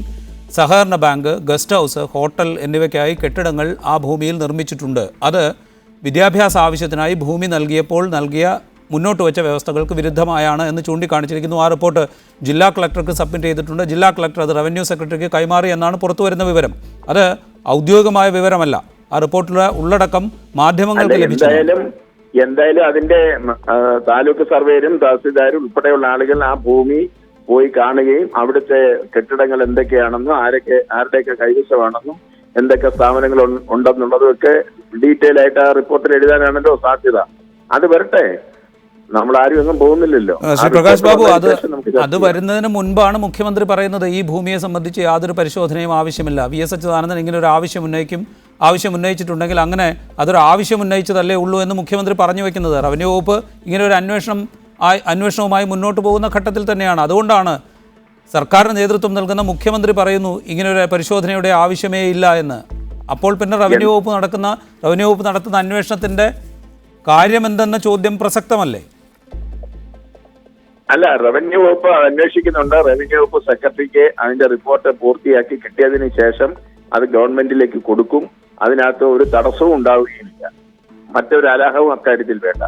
സഹകരണ ബാങ്ക്, ഗസ്റ്റ് ഹൗസ്, ഹോട്ടൽ എന്നിവയ്ക്കായി കെട്ടിടങ്ങൾ ആ ഭൂമിയിൽ നിർമ്മിച്ചിട്ടുണ്ട്. അത് വിദ്യാഭ്യാസ ആവശ്യത്തിനായി ഭൂമി നൽകിയ മുന്നോട്ട് വെച്ച വ്യവസ്ഥകൾക്ക് വിരുദ്ധമായാണ് എന്ന് ചൂണ്ടിക്കാണിച്ചിരിക്കുന്നു. ആ റിപ്പോർട്ട് ജില്ലാ കളക്ടർക്ക് സബ്മിറ്റ് ചെയ്തിട്ടുണ്ട്. ജില്ലാ കളക്ടർ അത് റവന്യൂ സെക്രട്ടറിക്ക് കൈമാറി എന്നാണ് പുറത്തു വരുന്ന വിവരം. അത് ഔദ്യോഗികമായ വിവരമല്ല. ആ റിപ്പോർട്ടിലെ ഉള്ളടക്കം മാധ്യമങ്ങൾക്ക് ലഭിച്ചു. എന്തായാലും അതിന്റെ താലൂക്ക് സർവേയരും തഹസിൽദാരും ഉൾപ്പെടെയുള്ള ആളുകൾ ആ ഭൂമി പോയി കാണുകയും അവിടുത്തെ കെട്ടിടങ്ങൾ എന്തൊക്കെയാണെന്നും ആരുടെയൊക്കെ കൈവശമാണെന്നും എന്തൊക്കെ സ്ഥാപനങ്ങൾ ഉണ്ടെന്നുള്ളതും ഒക്കെ ഡീറ്റെയിൽ ആയിട്ട് ആ റിപ്പോർട്ടിൽ എഴുതാനാണല്ലോ സാധ്യത. അത് വരട്ടെ, നമ്മൾ ആരും എങ്ങും പോകുന്നില്ലല്ലോ. ശ്രീ പ്രകാശ് ബാബു, അത് വരുന്നതിന് മുൻപാണ് മുഖ്യമന്ത്രി പറയുന്നത് ഈ ഭൂമിയെ സംബന്ധിച്ച് യാതൊരു പരിശോധനയും ആവശ്യമില്ല. VS അച്യുതാനന്ദൻ ഇങ്ങനെ ഒരു ആവശ്യം ഉന്നയിച്ചിട്ടുണ്ടെങ്കിൽ അങ്ങനെ അതൊരു ആവശ്യം ഉന്നയിച്ചതല്ലേ ഉള്ളൂ എന്ന് മുഖ്യമന്ത്രി പറഞ്ഞു വെക്കുന്നത്. റവന്യൂ വകുപ്പ് ഇങ്ങനെ ഒരു അന്വേഷണവുമായി മുന്നോട്ട് പോകുന്ന ഘട്ടത്തിൽ തന്നെയാണ്. അതുകൊണ്ടാണ് സർക്കാരിന് നേതൃത്വം നൽകുന്ന മുഖ്യമന്ത്രി പറയുന്നു ഇങ്ങനൊരു പരിശോധനയുടെ ആവശ്യമേ ഇല്ല എന്ന്. അപ്പോൾ പിന്നെ റവന്യൂ വകുപ്പ് നടത്തുന്ന അന്വേഷണത്തിന്റെ കാര്യമെന്തെന്ന ചോദ്യം പ്രസക്തമല്ലേ? അല്ല, റവന്യൂ വകുപ്പ് അന്വേഷിക്കുന്നുണ്ട്. റവന്യൂ വകുപ്പ് സെക്രട്ടറിക്ക് അതിന്റെ റിപ്പോർട്ട് പൂർത്തിയാക്കി കിട്ടിയതിന് ശേഷം അത് ഗവൺമെന്റിലേക്ക് കൊടുക്കും. അതിനകത്ത് ഒരു തടസ്സവും ഉണ്ടാവുകയില്ല. മറ്റൊരു അലാഹവും അക്കാര്യത്തിൽ വേണ്ട.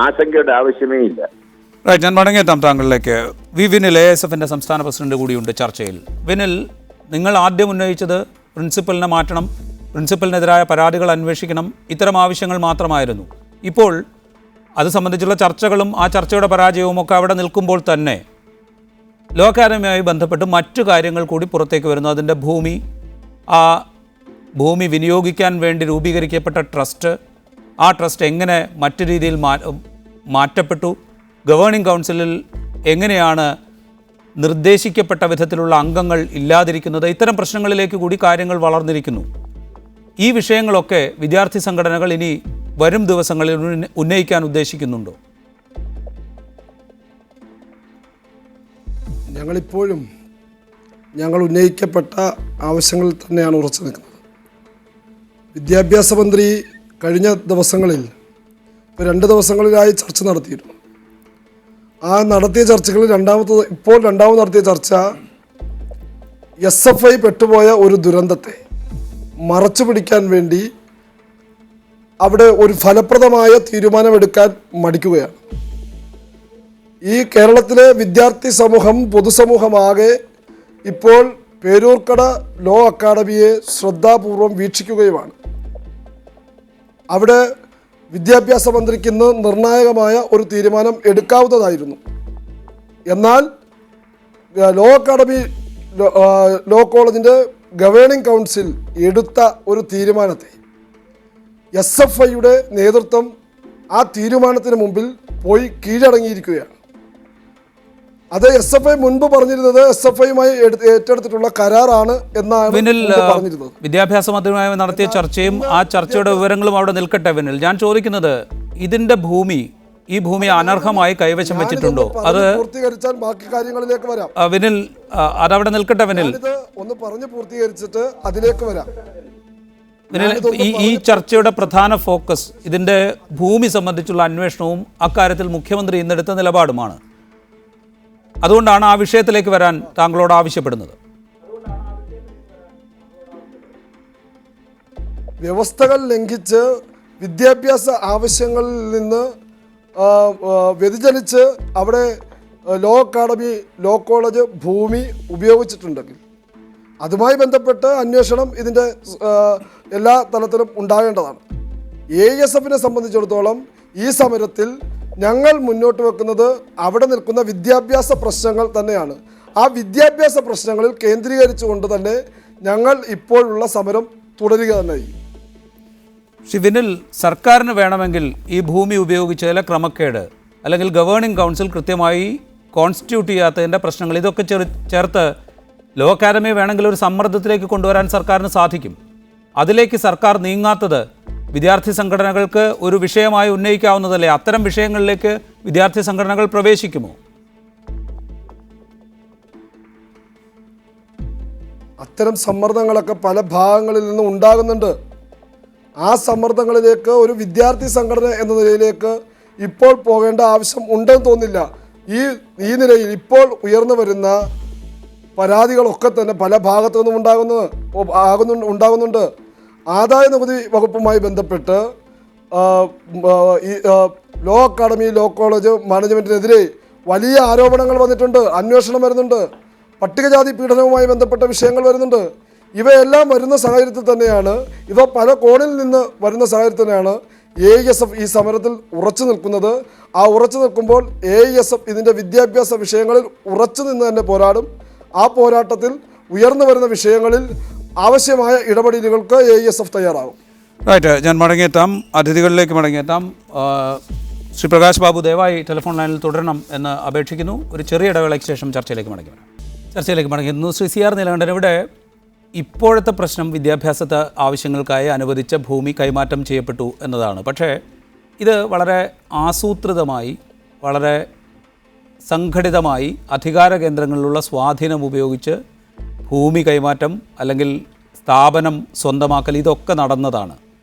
ആശങ്കയുടെ ആവശ്യമേ ഇല്ല. ഞാൻ മടങ്ങിയെത്താം താങ്കളിലേക്ക്. വിനിൽ, ASFന്റെ സംസ്ഥാന പ്രസിഡന്റ് കൂടിയുണ്ട് ചർച്ചയിൽ. വിനിൽ, നിങ്ങൾ ആദ്യം ഉന്നയിച്ചത് പ്രിൻസിപ്പലിനെ മാറ്റണം, പ്രിൻസിപ്പലിനെതിരായ പരാതികൾ അന്വേഷിക്കണം, ഇത്തരം ആവശ്യങ്ങൾ മാത്രമായിരുന്നു. ഇപ്പോൾ അത് സംബന്ധിച്ചുള്ള ചർച്ചകളും ആ ചർച്ചയുടെ പരാജയവും ഒക്കെ അവിടെ നിൽക്കുമ്പോൾ തന്നെ ലോ അക്കാദമിയുമായി ബന്ധപ്പെട്ട് മറ്റു കാര്യങ്ങൾ കൂടി പുറത്തേക്ക് വരുന്നു. അതിൻ്റെ ആ ഭൂമി വിനിയോഗിക്കാൻ വേണ്ടി രൂപീകരിക്കപ്പെട്ട ട്രസ്റ്റ്, ആ ട്രസ്റ്റ് എങ്ങനെ മറ്റു രീതിയിൽ മാറ്റപ്പെട്ടു, ഗവേണിംഗ് കൗൺസിലിൽ എങ്ങനെയാണ് നിർദ്ദേശിക്കപ്പെട്ട വിധത്തിലുള്ള അംഗങ്ങൾ ഇല്ലാതിരിക്കുന്നത്, ഇത്തരം പ്രശ്നങ്ങളിലേക്ക് കൂടി കാര്യങ്ങൾ വളർന്നിരിക്കുന്നു. ഈ വിഷയങ്ങളൊക്കെ വിദ്യാർത്ഥി സംഘടനകൾ ഇനി വരും ദിവസങ്ങളിൽ ഉന്നയിക്കാൻ ഉദ്ദേശിക്കുന്നുണ്ടോ? ഞങ്ങളിപ്പോഴും ഞങ്ങൾ ഉന്നയിക്കപ്പെട്ട ആവശ്യങ്ങളിൽ തന്നെയാണ് ഉറച്ചു നിൽക്കുന്നത്. വിദ്യാഭ്യാസ മന്ത്രി കഴിഞ്ഞ ദിവസങ്ങളിൽ 2 ദിവസങ്ങളിലായി ചർച്ച നടത്തിയിരുന്നു. ആ നടത്തിയ ചർച്ചകളിൽ രണ്ടാമത് നടത്തിയ ചർച്ച SFI പെട്ടുപോയ ഒരു ദുരന്തത്തെ മറച്ചു പിടിക്കാൻ വേണ്ടി അവിടെ ഒരു ഫലപ്രദമായ തീരുമാനമെടുക്കാൻ മടിക്കുകയാണ്. ഈ കേരളത്തിലെ വിദ്യാർത്ഥി സമൂഹം, പൊതുസമൂഹമാകെ ഇപ്പോൾ പേരൂർക്കട ലോ അക്കാഡമിയെ ശ്രദ്ധാപൂർവം വീക്ഷിക്കുകയുമാണ്. അവിടെ വിദ്യാഭ്യാസ മന്ത്രിക്ക് ഇന്ന് നിർണായകമായ ഒരു തീരുമാനം എടുക്കാവുന്നതായിരുന്നു. എന്നാൽ ലോ അക്കാഡമി ലോ കോളേജിൻ്റെ ഗവേണിംഗ് കൗൺസിൽ എടുത്ത ഒരു തീരുമാനത്തെ SFIയുടെ നേതൃത്വം ആ തീരുമാനത്തിന് മുമ്പിൽ പോയി കീഴടങ്ങിയിരിക്കുകയാണ്. അത് SFI മുൻപ് പറഞ്ഞിരുന്നത് SFIയുമായി ഏറ്റെടുത്തിട്ടുള്ള കരാറാണ് എന്നാണ് പറഞ്ഞിരുന്നത്. വിദ്യാഭ്യാസ മന്ത്രിയുമായി നടത്തിയ ചർച്ചയും ആ ചർച്ചയുടെ വിവരങ്ങളും അവിടെ നിൽക്കട്ടെ. വിനിൽ, ഞാൻ ചോദിക്കുന്നത് ഈ ഭൂമി അനർഹമായി കൈവശം വെച്ചിട്ടുണ്ടോ? അത് പൂർത്തീകരിച്ചാൽ ബാക്കി കാര്യങ്ങളിലേക്ക് വരാം. വിനിൽ, അതവിടെ നിൽക്കട്ടെ. വിനിൽ, ഒന്ന് പറഞ്ഞ് പൂർത്തീകരിച്ചിട്ട് അതിലേക്ക് വരാം. ഈ ചർച്ചയുടെ പ്രധാന ഫോക്കസ് ഇതിൻ്റെ ഭൂമി സംബന്ധിച്ചുള്ള അന്വേഷണവും അക്കാര്യത്തിൽ മുഖ്യമന്ത്രി ഇന്നെടുത്ത നിലപാടുമാണ്. അതുകൊണ്ടാണ് ആ വിഷയത്തിലേക്ക് വരാൻ താങ്കളോട് ആവശ്യപ്പെടുന്നത്. വ്യവസ്ഥകൾ ലംഘിച്ച് വിദ്യാഭ്യാസ ആവശ്യങ്ങളിൽ നിന്ന് വ്യതിചലിച്ച് അവിടെ ലോ അക്കാഡമി, ലോ കോളേജ് ഭൂമി ഉപയോഗിച്ചിട്ടുണ്ടെങ്കിൽ അതുമായി ബന്ധപ്പെട്ട് അന്വേഷണം ഇതിൻ്റെ എല്ലാ തലത്തിലും ഉണ്ടാകേണ്ടതാണ്. ASFനെ സംബന്ധിച്ചിടത്തോളം ഈ സമരത്തിൽ ഞങ്ങൾ മുന്നോട്ട് വെക്കുന്നത് അവിടെ നിൽക്കുന്ന വിദ്യാഭ്യാസ പ്രശ്നങ്ങൾ തന്നെയാണ്. ആ വിദ്യാഭ്യാസ പ്രശ്നങ്ങളിൽ കേന്ദ്രീകരിച്ചുകൊണ്ട് തന്നെ ഞങ്ങൾ ഇപ്പോഴുള്ള സമരം തുടരുക തന്നെ ചെയ്യും. വിനിൽ, സർക്കാരിന് വേണമെങ്കിൽ ഈ ഭൂമി ഉപയോഗിച്ചതിലെ ക്രമക്കേട് അല്ലെങ്കിൽ ഗവേണിംഗ് കൗൺസിൽ കൃത്യമായി കോൺസ്റ്റിറ്റ്യൂട്ട് ചെയ്യാത്തതിൻ്റെ പ്രശ്നങ്ങൾ ഇതൊക്കെ ചേർത്ത് ലോ അക്കാദമി വേണമെങ്കിൽ ഒരു സമ്മർദ്ദത്തിലേക്ക് കൊണ്ടുവരാൻ സർക്കാരിന് സാധിക്കും. അതിലേക്ക് സർക്കാർ നീങ്ങാത്തത് വിദ്യാർത്ഥി സംഘടനകൾക്ക് ഒരു വിഷയമായി ഉന്നയിക്കാവുന്നതല്ലേ? അത്തരം വിഷയങ്ങളിലേക്ക് വിദ്യാർത്ഥി സംഘടനകൾ പ്രവേശിക്കുമോ? അത്തരം സമ്മർദ്ദങ്ങളൊക്കെ പല ഭാഗങ്ങളിൽ നിന്നും ഉണ്ടാകുന്നുണ്ട്. ആ സമ്മർദ്ദങ്ങളിലേക്ക് ഒരു വിദ്യാർത്ഥി സംഘടന എന്ന നിലയിലേക്ക് ഇപ്പോൾ പോകേണ്ട ആവശ്യം ഉണ്ടെന്ന് തോന്നില്ല. ഈ നിലയിൽ ഇപ്പോൾ ഉയർന്നു വരുന്ന പരാതികളൊക്കെ തന്നെ പല ഭാഗത്തു നിന്നും ഉണ്ടാകുന്നുണ്ട്. ആദായ നികുതി വകുപ്പുമായി ബന്ധപ്പെട്ട് ലോ അക്കാഡമി, ലോ കോളേജ് മാനേജ്മെൻറ്റിനെതിരെ വലിയ ആരോപണങ്ങൾ വന്നിട്ടുണ്ട്, അന്വേഷണം വരുന്നുണ്ട്, പട്ടികജാതി പീഡനവുമായി ബന്ധപ്പെട്ട വിഷയങ്ങൾ വരുന്നുണ്ട്. ഇവയെല്ലാം വരുന്ന സാഹചര്യത്തിൽ തന്നെയാണ്, ഇവ പല കോണിൽ നിന്ന് വരുന്ന സാഹചര്യത്തിൽ തന്നെയാണ് AISF ഈ സമരത്തിൽ ഉറച്ചു നിൽക്കുന്നത്. ആ ഉറച്ചു നിൽക്കുമ്പോൾ AISF ഇതിൻ്റെ വിദ്യാഭ്യാസ വിഷയങ്ങളിൽ ഉറച്ചു നിന്ന് തന്നെ പോരാടും. ആ പോരാട്ടത്തിൽ ഉയർന്നു വരുന്ന വിഷയങ്ങളിൽ ആവശ്യമായ ഇടപെടലുകൾക്ക് AISF തയ്യാറാകും. റൈറ്റ്, ഞാൻ മടങ്ങിയെത്താം, അതിഥികളിലേക്ക് മടങ്ങിയെത്താം. ശ്രീ പ്രകാശ് ബാബു ദയവായി ടെലിഫോൺ ലൈനിൽ തുടരണം എന്ന് അപേക്ഷിക്കുന്നു. ഒരു ചെറിയ ഇടവേളയ്ക്ക് ശേഷം ചർച്ചയിലേക്ക് മടങ്ങിയെത്തുന്നു. ശ്രീ CR നീലകണ്ഠൻ, ഇവിടെ ഇപ്പോഴത്തെ പ്രശ്നം വിദ്യാഭ്യാസത്തെ ആവശ്യങ്ങൾക്കായി അനുവദിച്ച ഭൂമി കൈമാറ്റം ചെയ്യപ്പെട്ടു എന്നതാണ്. പക്ഷേ ഇത് വളരെ ആസൂത്രിതമായി, വളരെ സംഘടിതമായി അധികാര കേന്ദ്രങ്ങളിലുള്ള സ്വാധീനം ഉപയോഗിച്ച് ഭൂമി കൈമാറ്റം അല്ലെങ്കിൽ സ്ഥാപനം സ്വന്തമാക്കൽ ഇതൊക്കെ നടന്നതാണ്.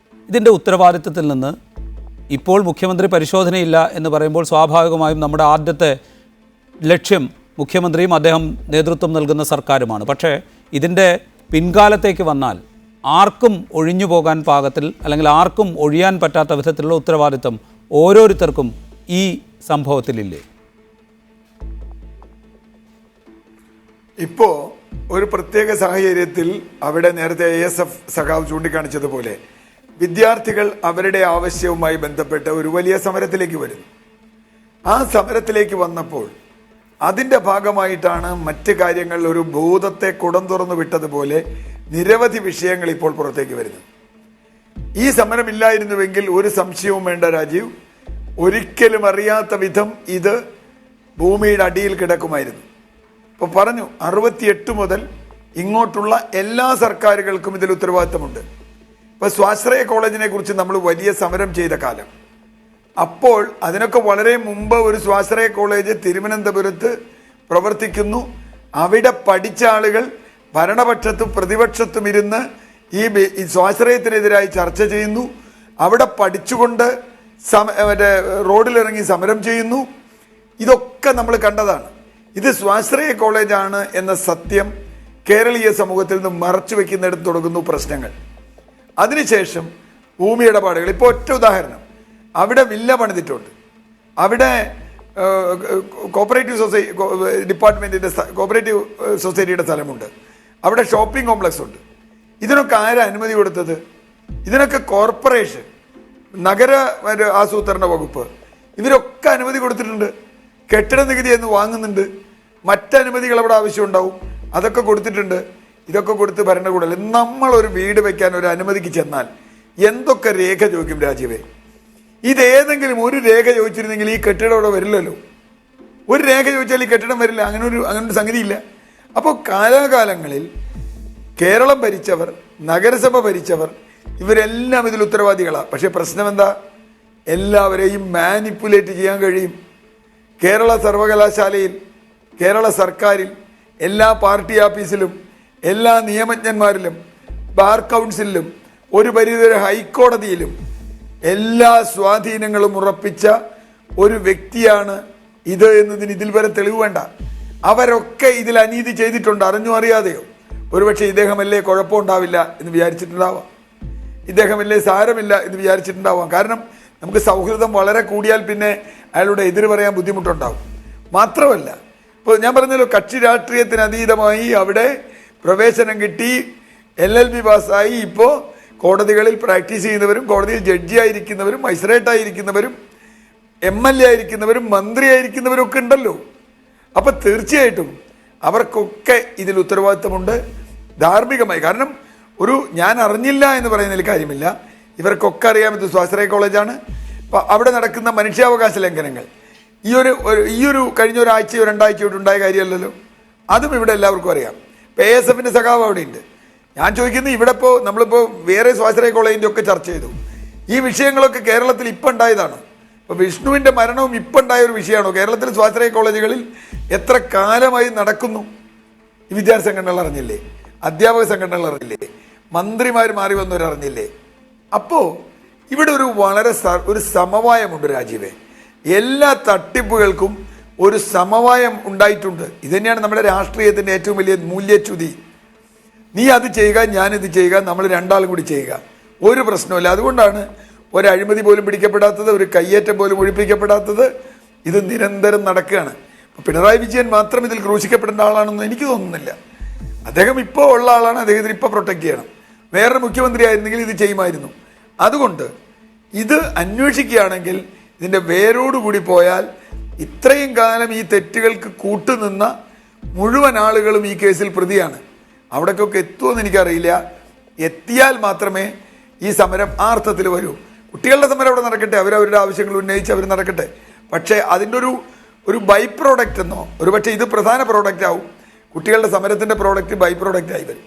ഇതിൻ്റെ ഉത്തരവാദിത്തത്തിൽ നിന്ന് ഇപ്പോൾ മുഖ്യമന്ത്രി പരിശോധനയില്ല എന്ന് പറയുമ്പോൾ സ്വാഭാവികമായും നമ്മുടെ ആദ്യത്തെ ലക്ഷ്യം മുഖ്യമന്ത്രിയും അദ്ദേഹം നേതൃത്വം നൽകുന്ന സർക്കാരുമാണ്. പക്ഷേ ഇതിൻ്റെ പിൻകാലത്തേക്ക് വന്നാൽ ആർക്കും ഒഴിഞ്ഞു പോകാൻ പാകത്തിൽ അല്ലെങ്കിൽ ആർക്കും ഒഴിയാൻ പറ്റാത്ത വിധത്തിലുള്ള ഉത്തരവാദിത്തം ഓരോരുത്തർക്കും ഈ സംഭവത്തിലില്ലേ? ഇപ്പോൾ ഒരു പ്രത്യേക സാഹചര്യത്തിൽ അവിടെ നേരത്തെ ASF സഖാവ് ചൂണ്ടിക്കാണിച്ചതുപോലെ വിദ്യാർത്ഥികൾ അവരുടെ ആവശ്യവുമായി ബന്ധപ്പെട്ട് ഒരു വലിയ സമരത്തിലേക്ക് വരുന്നു. ആ സമരത്തിലേക്ക് വന്നപ്പോൾ അതിൻ്റെ ഭാഗമായിട്ടാണ് മറ്റ് കാര്യങ്ങളിൽ ഒരു ഭൂതത്തെ കുടം തുറന്നു വിട്ടതുപോലെ നിരവധി വിഷയങ്ങൾ ഇപ്പോൾ പുറത്തേക്ക് വരുന്നത്. ഈ സമരമില്ലായിരുന്നുവെങ്കിൽ ഒരു സംശയവും വേണ്ട രാജീവ്, ഒരിക്കലും അറിയാത്ത വിധം ഇത് ഭൂമിയുടെ അടിയിൽ കിടക്കുമായിരുന്നു. ഇപ്പോൾ പറഞ്ഞു 68 മുതൽ ഇങ്ങോട്ടുള്ള എല്ലാ സർക്കാരുകൾക്കും ഇതിൽ ഉത്തരവാദിത്തമുണ്ട്. ഇപ്പോൾ സ്വാശ്രയ കോളേജിനെ കുറിച്ച് നമ്മൾ വലിയ സമരം ചെയ്ത കാലം, അപ്പോൾ അതിനൊക്കെ വളരെ മുമ്പ് ഒരു സ്വാശ്രയ കോളേജ് തിരുവനന്തപുരത്ത് പ്രവർത്തിക്കുന്നു. അവിടെ പഠിച്ച ആളുകൾ ഭരണപക്ഷത്തും പ്രതിപക്ഷത്തും ഇരുന്ന് ഈ സ്വാശ്രയത്തിനെതിരായി ചർച്ച ചെയ്യുന്നു. അവിടെ പഠിച്ചുകൊണ്ട് റോഡിലിറങ്ങി സമരം ചെയ്യുന്നു. ഇതൊക്കെ നമ്മൾ കണ്ടതാണ്. ഇത് സ്വാശ്രയ കോളേജാണ് എന്ന സത്യം കേരളീയ സമൂഹത്തിൽ നിന്ന് മറച്ചു വെക്കുന്നിടത്ത് തുടങ്ങുന്നു പ്രശ്നങ്ങൾ. അതിനുശേഷം ഭൂമി ഇടപാടുകൾ. ഇപ്പോൾ ഒറ്റ ഉദാഹരണം, അവിടെ വില്ല പണിതിട്ടുണ്ട്, അവിടെ കോപ്പറേറ്റീവ് ഡിപ്പാർട്ട്മെന്റിന്റെ കോപ്പറേറ്റീവ് സൊസൈറ്റിയുടെ സ്ഥലമുണ്ട്, അവിടെ ഷോപ്പിംഗ് കോംപ്ലക്സ് ഉണ്ട്. ഇതിനൊക്കെ ആരാ അനുമതി കൊടുത്തത്? ഇതിനൊക്കെ കോർപ്പറേഷൻ, നഗര ആസൂത്രണ വകുപ്പ്, ഇവരൊക്കെ അനുമതി കൊടുത്തിട്ടുണ്ട്. കെട്ടിട നികുതി എന്ന് വാങ്ങുന്നുണ്ട്, മറ്റനുമതികൾ അവിടെ ആവശ്യമുണ്ടാവും, അതൊക്കെ കൊടുത്തിട്ടുണ്ട്. ഇതൊക്കെ കൊടുത്ത് ഭരണകൂടം. നമ്മളൊരു വീട് വെക്കാൻ ഒരു അനുമതിക്ക് ചെന്നാൽ എന്തൊക്കെ രേഖ ചോദിക്കും രാജീവേ? ഇതേതെങ്കിലും ഒരു രേഖ ചോദിച്ചിരുന്നെങ്കിൽ ഈ കെട്ടിടം അവിടെ വരില്ലല്ലോ. ഒരു രേഖ ചോദിച്ചാൽ ഈ കെട്ടിടം വരില്ല. അങ്ങനൊരു സംഗതിയില്ല. അപ്പോൾ കാലാകാലങ്ങളിൽ കേരളം ഭരിച്ചവർ, നഗരസഭ ഭരിച്ചവർ, ഇവരെല്ലാം ഇതിൽ ഉത്തരവാദികളാണ്. പക്ഷെ പ്രശ്നം എന്താ? എല്ലാവരെയും മാനിപ്പുലേറ്റ് ചെയ്യാൻ കഴിയും. കേരള സർവകലാശാലയിൽ, കേരള സർക്കാരിൽ, എല്ലാ പാർട്ടി ഓഫീസിലും, എല്ലാ നിയമജ്ഞന്മാരിലും, ബാർ കൗൺസിലിലും, ഒരു പരിധിവരെ ഹൈക്കോടതിയിലും എല്ലാ സ്വാധീനങ്ങളും ഉറപ്പിച്ച ഒരു വ്യക്തിയാണ് ഇത് എന്നതിന് ഇതിൽ വരെ തെളിവ് വേണ്ട. അവരൊക്കെ ഇതിൽ അനീതി ചെയ്തിട്ടുണ്ട്, അറിഞ്ഞോ അറിയാതെയോ. ഒരുപക്ഷെ ഇദ്ദേഹമല്ലേ കുഴപ്പമുണ്ടാവില്ല എന്ന് വിചാരിച്ചിട്ടുണ്ടാവാം, ഇദ്ദേഹമല്ലേ സാരമില്ല എന്ന് വിചാരിച്ചിട്ടുണ്ടാവാം. കാരണം നമുക്ക് സൗഹൃദം വളരെ കൂടിയാൽ പിന്നെ അയാളുടെ എതിര് പറയാൻ ബുദ്ധിമുട്ടുണ്ടാവും. മാത്രമല്ല, ഇപ്പോൾ ഞാൻ പറഞ്ഞല്ലോ, കക്ഷി രാഷ്ട്രീയത്തിന് അതീതമായി അവിടെ പ്രവേശനം കിട്ടി, LLB പാസ്സായി. ഇപ്പോൾ കോടതികളിൽ പ്രാക്ടീസ് ചെയ്യുന്നവരും, കോടതിയിൽ ജഡ്ജിയായിരിക്കുന്നവരും, മജിസ്ട്രേറ്റായിരിക്കുന്നവരും, MLA ആയിരിക്കുന്നവരും, മന്ത്രിയായിരിക്കുന്നവരും ഒക്കെ ഉണ്ടല്ലോ. അപ്പം തീർച്ചയായിട്ടും അവർക്കൊക്കെ ഇതിൽ ഉത്തരവാദിത്തമുണ്ട് ധാർമ്മികമായി. കാരണം ഞാൻ അറിഞ്ഞില്ല എന്ന് പറയുന്നതിൽ കാര്യമില്ല. ഇവർക്കൊക്കെ അറിയാം ഇത് സ്വാശ്രയ കോളേജാണ്. അപ്പം അവിടെ നടക്കുന്ന മനുഷ്യാവകാശ ലംഘനങ്ങൾ ഈ ഒരു കഴിഞ്ഞ ഒരാഴ്ചയോ 2 ആഴ്ചയോട്ട് ഉണ്ടായ കാര്യമല്ലല്ലോ. അതും ഇവിടെ എല്ലാവർക്കും അറിയാം. ഇപ്പം ASFന്റെ സഖാവ് അവിടെയുണ്ട്. ഞാൻ ചോദിക്കുന്നത് ഇവിടെ ഇപ്പോൾ നമ്മളിപ്പോൾ വേറെ സ്വാശ്രയ കോളേജിൻ്റെ ഒക്കെ ചർച്ച ചെയ്തു. ഈ വിഷയങ്ങളൊക്കെ കേരളത്തിൽ ഇപ്പം ഉണ്ടായതാണ്. ഇപ്പോൾ വിഷ്ണുവിൻ്റെ മരണവും ഇപ്പം ഉണ്ടായ ഒരു വിഷയമാണോ? കേരളത്തിൽ സ്വാശ്രയ കോളേജുകളിൽ എത്ര കാലമായി നടക്കുന്നു? ഈ വിദ്യാർത്ഥി സംഘടനകൾ അറിഞ്ഞില്ലേ? അധ്യാപക സംഘടനകൾ അറിഞ്ഞില്ലേ? മന്ത്രിമാർ മാറി വന്നവരറിഞ്ഞില്ലേ? അപ്പോൾ ഇവിടെ ഒരു സമവായമുണ്ട് രാജീവേ. എല്ലാ തട്ടിപ്പുകൾക്കും ഒരു സമവായം ഉണ്ടായിട്ടുണ്ട്. ഇതുതന്നെയാണ് നമ്മുടെ രാഷ്ട്രീയത്തിൻ്റെ ഏറ്റവും വലിയ മൂല്യച്യുതി. നീ അത് ചെയ്യുക, ഞാനിത് ചെയ്യുക, നമ്മൾ രണ്ടാളും കൂടി ചെയ്യുക, ഒരു പ്രശ്നമില്ല. അതുകൊണ്ടാണ് ഒരു അഴിമതി പോലും പിടിക്കപ്പെടാത്തത്, ഒരു കയ്യേറ്റം പോലും ഒഴിപ്പിക്കപ്പെടാത്തത്. ഇത് നിരന്തരം നടക്കുകയാണ്. പിണറായി വിജയൻ മാത്രം ഇതിൽ ക്രൂശിക്കപ്പെടേണ്ട ആളാണെന്ന് എനിക്ക് തോന്നുന്നില്ല. അദ്ദേഹം ഇപ്പോൾ ഉള്ള ആളാണ്, അദ്ദേഹത്തിന് ഇപ്പോൾ പ്രൊട്ടക്ട് ചെയ്യണം. വേറൊരു മുഖ്യമന്ത്രി ആയിരുന്നെങ്കിൽ ഇത് ചെയ്യുമായിരുന്നു. അതുകൊണ്ട് ഇത് അന്വേഷിക്കുകയാണെങ്കിൽ ഇതിൻ്റെ വേരോടുകൂടി പോയാൽ ഇത്രയും കാലം ഈ തെറ്റുകൾക്ക് കൂട്ടുനിന്ന മുഴുവൻ ആളുകളും ഈ കേസിൽ പ്രതിയാണ്. അവിടേക്കൊക്കെ എത്തുമെന്ന് എനിക്കറിയില്ല. എത്തിയാൽ മാത്രമേ ഈ സമരം ആ അർത്ഥത്തിൽ വരൂ. കുട്ടികളുടെ സമരം അവിടെ നടക്കട്ടെ, അവരവരുടെ ആവശ്യങ്ങൾ ഉന്നയിച്ച് അവർ നടക്കട്ടെ. പക്ഷേ അതിൻ്റെ ഒരു ബൈ പ്രോഡക്റ്റ് എന്നോ ഒരുപക്ഷെ ഇത് പ്രധാന പ്രോഡക്റ്റ് ആവും. കുട്ടികളുടെ സമരത്തിൻ്റെ പ്രോഡക്റ്റ് ബൈ പ്രോഡക്റ്റ് ആയി വരും.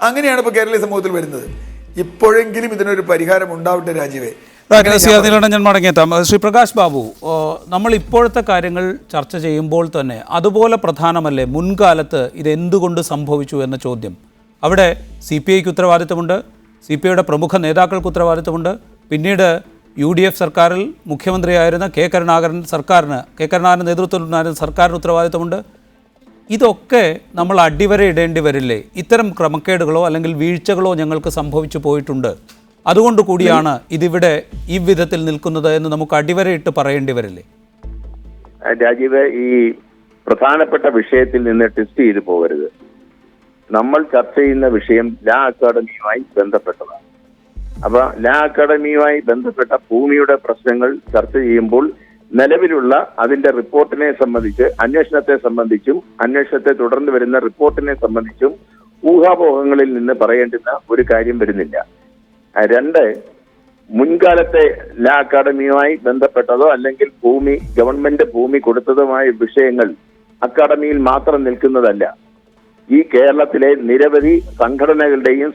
അങ്ങനെയാണ് ഇപ്പോൾ കേരളീയ സമൂഹത്തിൽ വരുന്നത്. ഇപ്പോഴെങ്കിലും ഇതിനൊരു പരിഹാരം ഉണ്ടാവട്ടെ രാജീവേ. ഞാൻ മടങ്ങിയെത്താം. ശ്രീ പ്രകാശ് ബാബു, നമ്മൾ ഇപ്പോഴത്തെ കാര്യങ്ങൾ ചർച്ച ചെയ്യുമ്പോൾ തന്നെ അതുപോലെ പ്രധാനമല്ലേ മുൻകാലത്ത് ഇതെന്തുകൊണ്ട് സംഭവിച്ചു എന്ന ചോദ്യം? അവിടെ CPIക്ക് ഉത്തരവാദിത്തമുണ്ട്, CPIയുടെ പ്രമുഖ നേതാക്കൾക്ക് ഉത്തരവാദിത്തമുണ്ട്. പിന്നീട് UDF സർക്കാരിൽ മുഖ്യമന്ത്രിയായിരുന്ന കെ കരുണാകരൻ നേതൃത്വത്തിലുണ്ടായിരുന്ന സർക്കാരിന് ഉത്തരവാദിത്തമുണ്ട്. ഇതൊക്കെ നമ്മൾ അടിവരയിടേണ്ടി വരില്ലേ? ഇത്തരം ക്രമക്കേടുകളോ അല്ലെങ്കിൽ വീഴ്ചകളോ ഞങ്ങൾക്ക് സംഭവിച്ചു പോയിട്ടുണ്ട്, അതുകൊണ്ട് കൂടിയാണ് ഇതിവിടെ ഈ വിധത്തിൽ നിൽക്കുന്നത് എന്ന് നമുക്ക് അടിവരയിട്ട് പറയേണ്ടി വരില്ലേ? രാജീവ്, ഈ പ്രധാനപ്പെട്ട വിഷയത്തിൽ നിന്ന് ടെസ്റ്റ് ചെയ്തു പോകരുത്. നമ്മൾ ചർച്ച ചെയ്യുന്ന വിഷയം ലാ അക്കാഡമിയുമായി ബന്ധപ്പെട്ടതാണ്. അപ്പൊ ലാ അക്കാഡമിയുമായി ബന്ധപ്പെട്ട ഭൂമിയുടെ പ്രശ്നങ്ങൾ ചർച്ച ചെയ്യുമ്പോൾ നിലവിലുള്ള അതിന്റെ റിപ്പോർട്ടിനെ സംബന്ധിച്ച്, അന്വേഷണത്തെ സംബന്ധിച്ചും അന്വേഷണത്തെ തുടർന്ന് വരുന്ന റിപ്പോർട്ടിനെ സംബന്ധിച്ചും ഊഹാപോഹങ്ങളിൽ നിന്ന് പറയേണ്ടുന്ന ഒരു കാര്യം വരുന്നില്ല. 2, മുൻകാലത്തെ ലാ അക്കാഡമിയുമായി ബന്ധപ്പെട്ടതോ അല്ലെങ്കിൽ ഗവൺമെന്റ് ഭൂമി കൊടുത്തതുമായ വിഷയങ്ങൾ അക്കാഡമിയിൽ മാത്രം നിൽക്കുന്നതല്ല. ഈ കേരളത്തിലെ നിരവധി സംഘടനകളുടെയും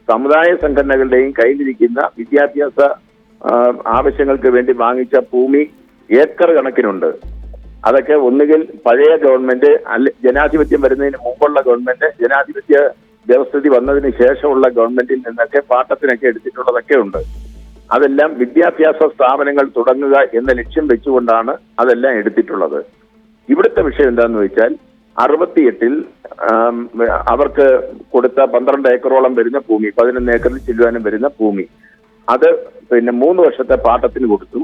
സമുദായ സംഘടനകളുടെയും കയ്യിലിരിക്കുന്ന വിദ്യാഭ്യാസ ആവശ്യങ്ങൾക്ക് വേണ്ടി വാങ്ങിച്ച ഭൂമി ഏക്കർ കണക്കിനുണ്ട്. അതൊക്കെ ഒന്നുകിൽ പഴയ ഗവൺമെന്റ്, ജനാധിപത്യം വരുന്നതിന് മുമ്പുള്ള ഗവൺമെന്റ്, ജനാധിപത്യ വ്യവസ്ഥിതി വന്നതിന് ശേഷമുള്ള ഗവൺമെന്റിൽ നിന്നൊക്കെ പാട്ടത്തിനൊക്കെ എടുത്തിട്ടുള്ളതൊക്കെ ഉണ്ട്. അതെല്ലാം വിദ്യാഭ്യാസ സ്ഥാപനങ്ങൾ തുടങ്ങുക എന്ന ലക്ഷ്യം വെച്ചുകൊണ്ടാണ് അതെല്ലാം എടുത്തിട്ടുള്ളത്. ഇവിടുത്തെ വിഷയം എന്താണെന്ന് വെച്ചാൽ 68-ൽ അവർക്ക് കൊടുത്ത 12 ഏക്കറോളം വരുന്ന ഭൂമി, 11 ഏക്കറിൽ ചെല്ലുവാനും വരുന്ന ഭൂമി, അത് പിന്നെ 3 വർഷത്തെ പാട്ടത്തിന് കൊടുത്തു.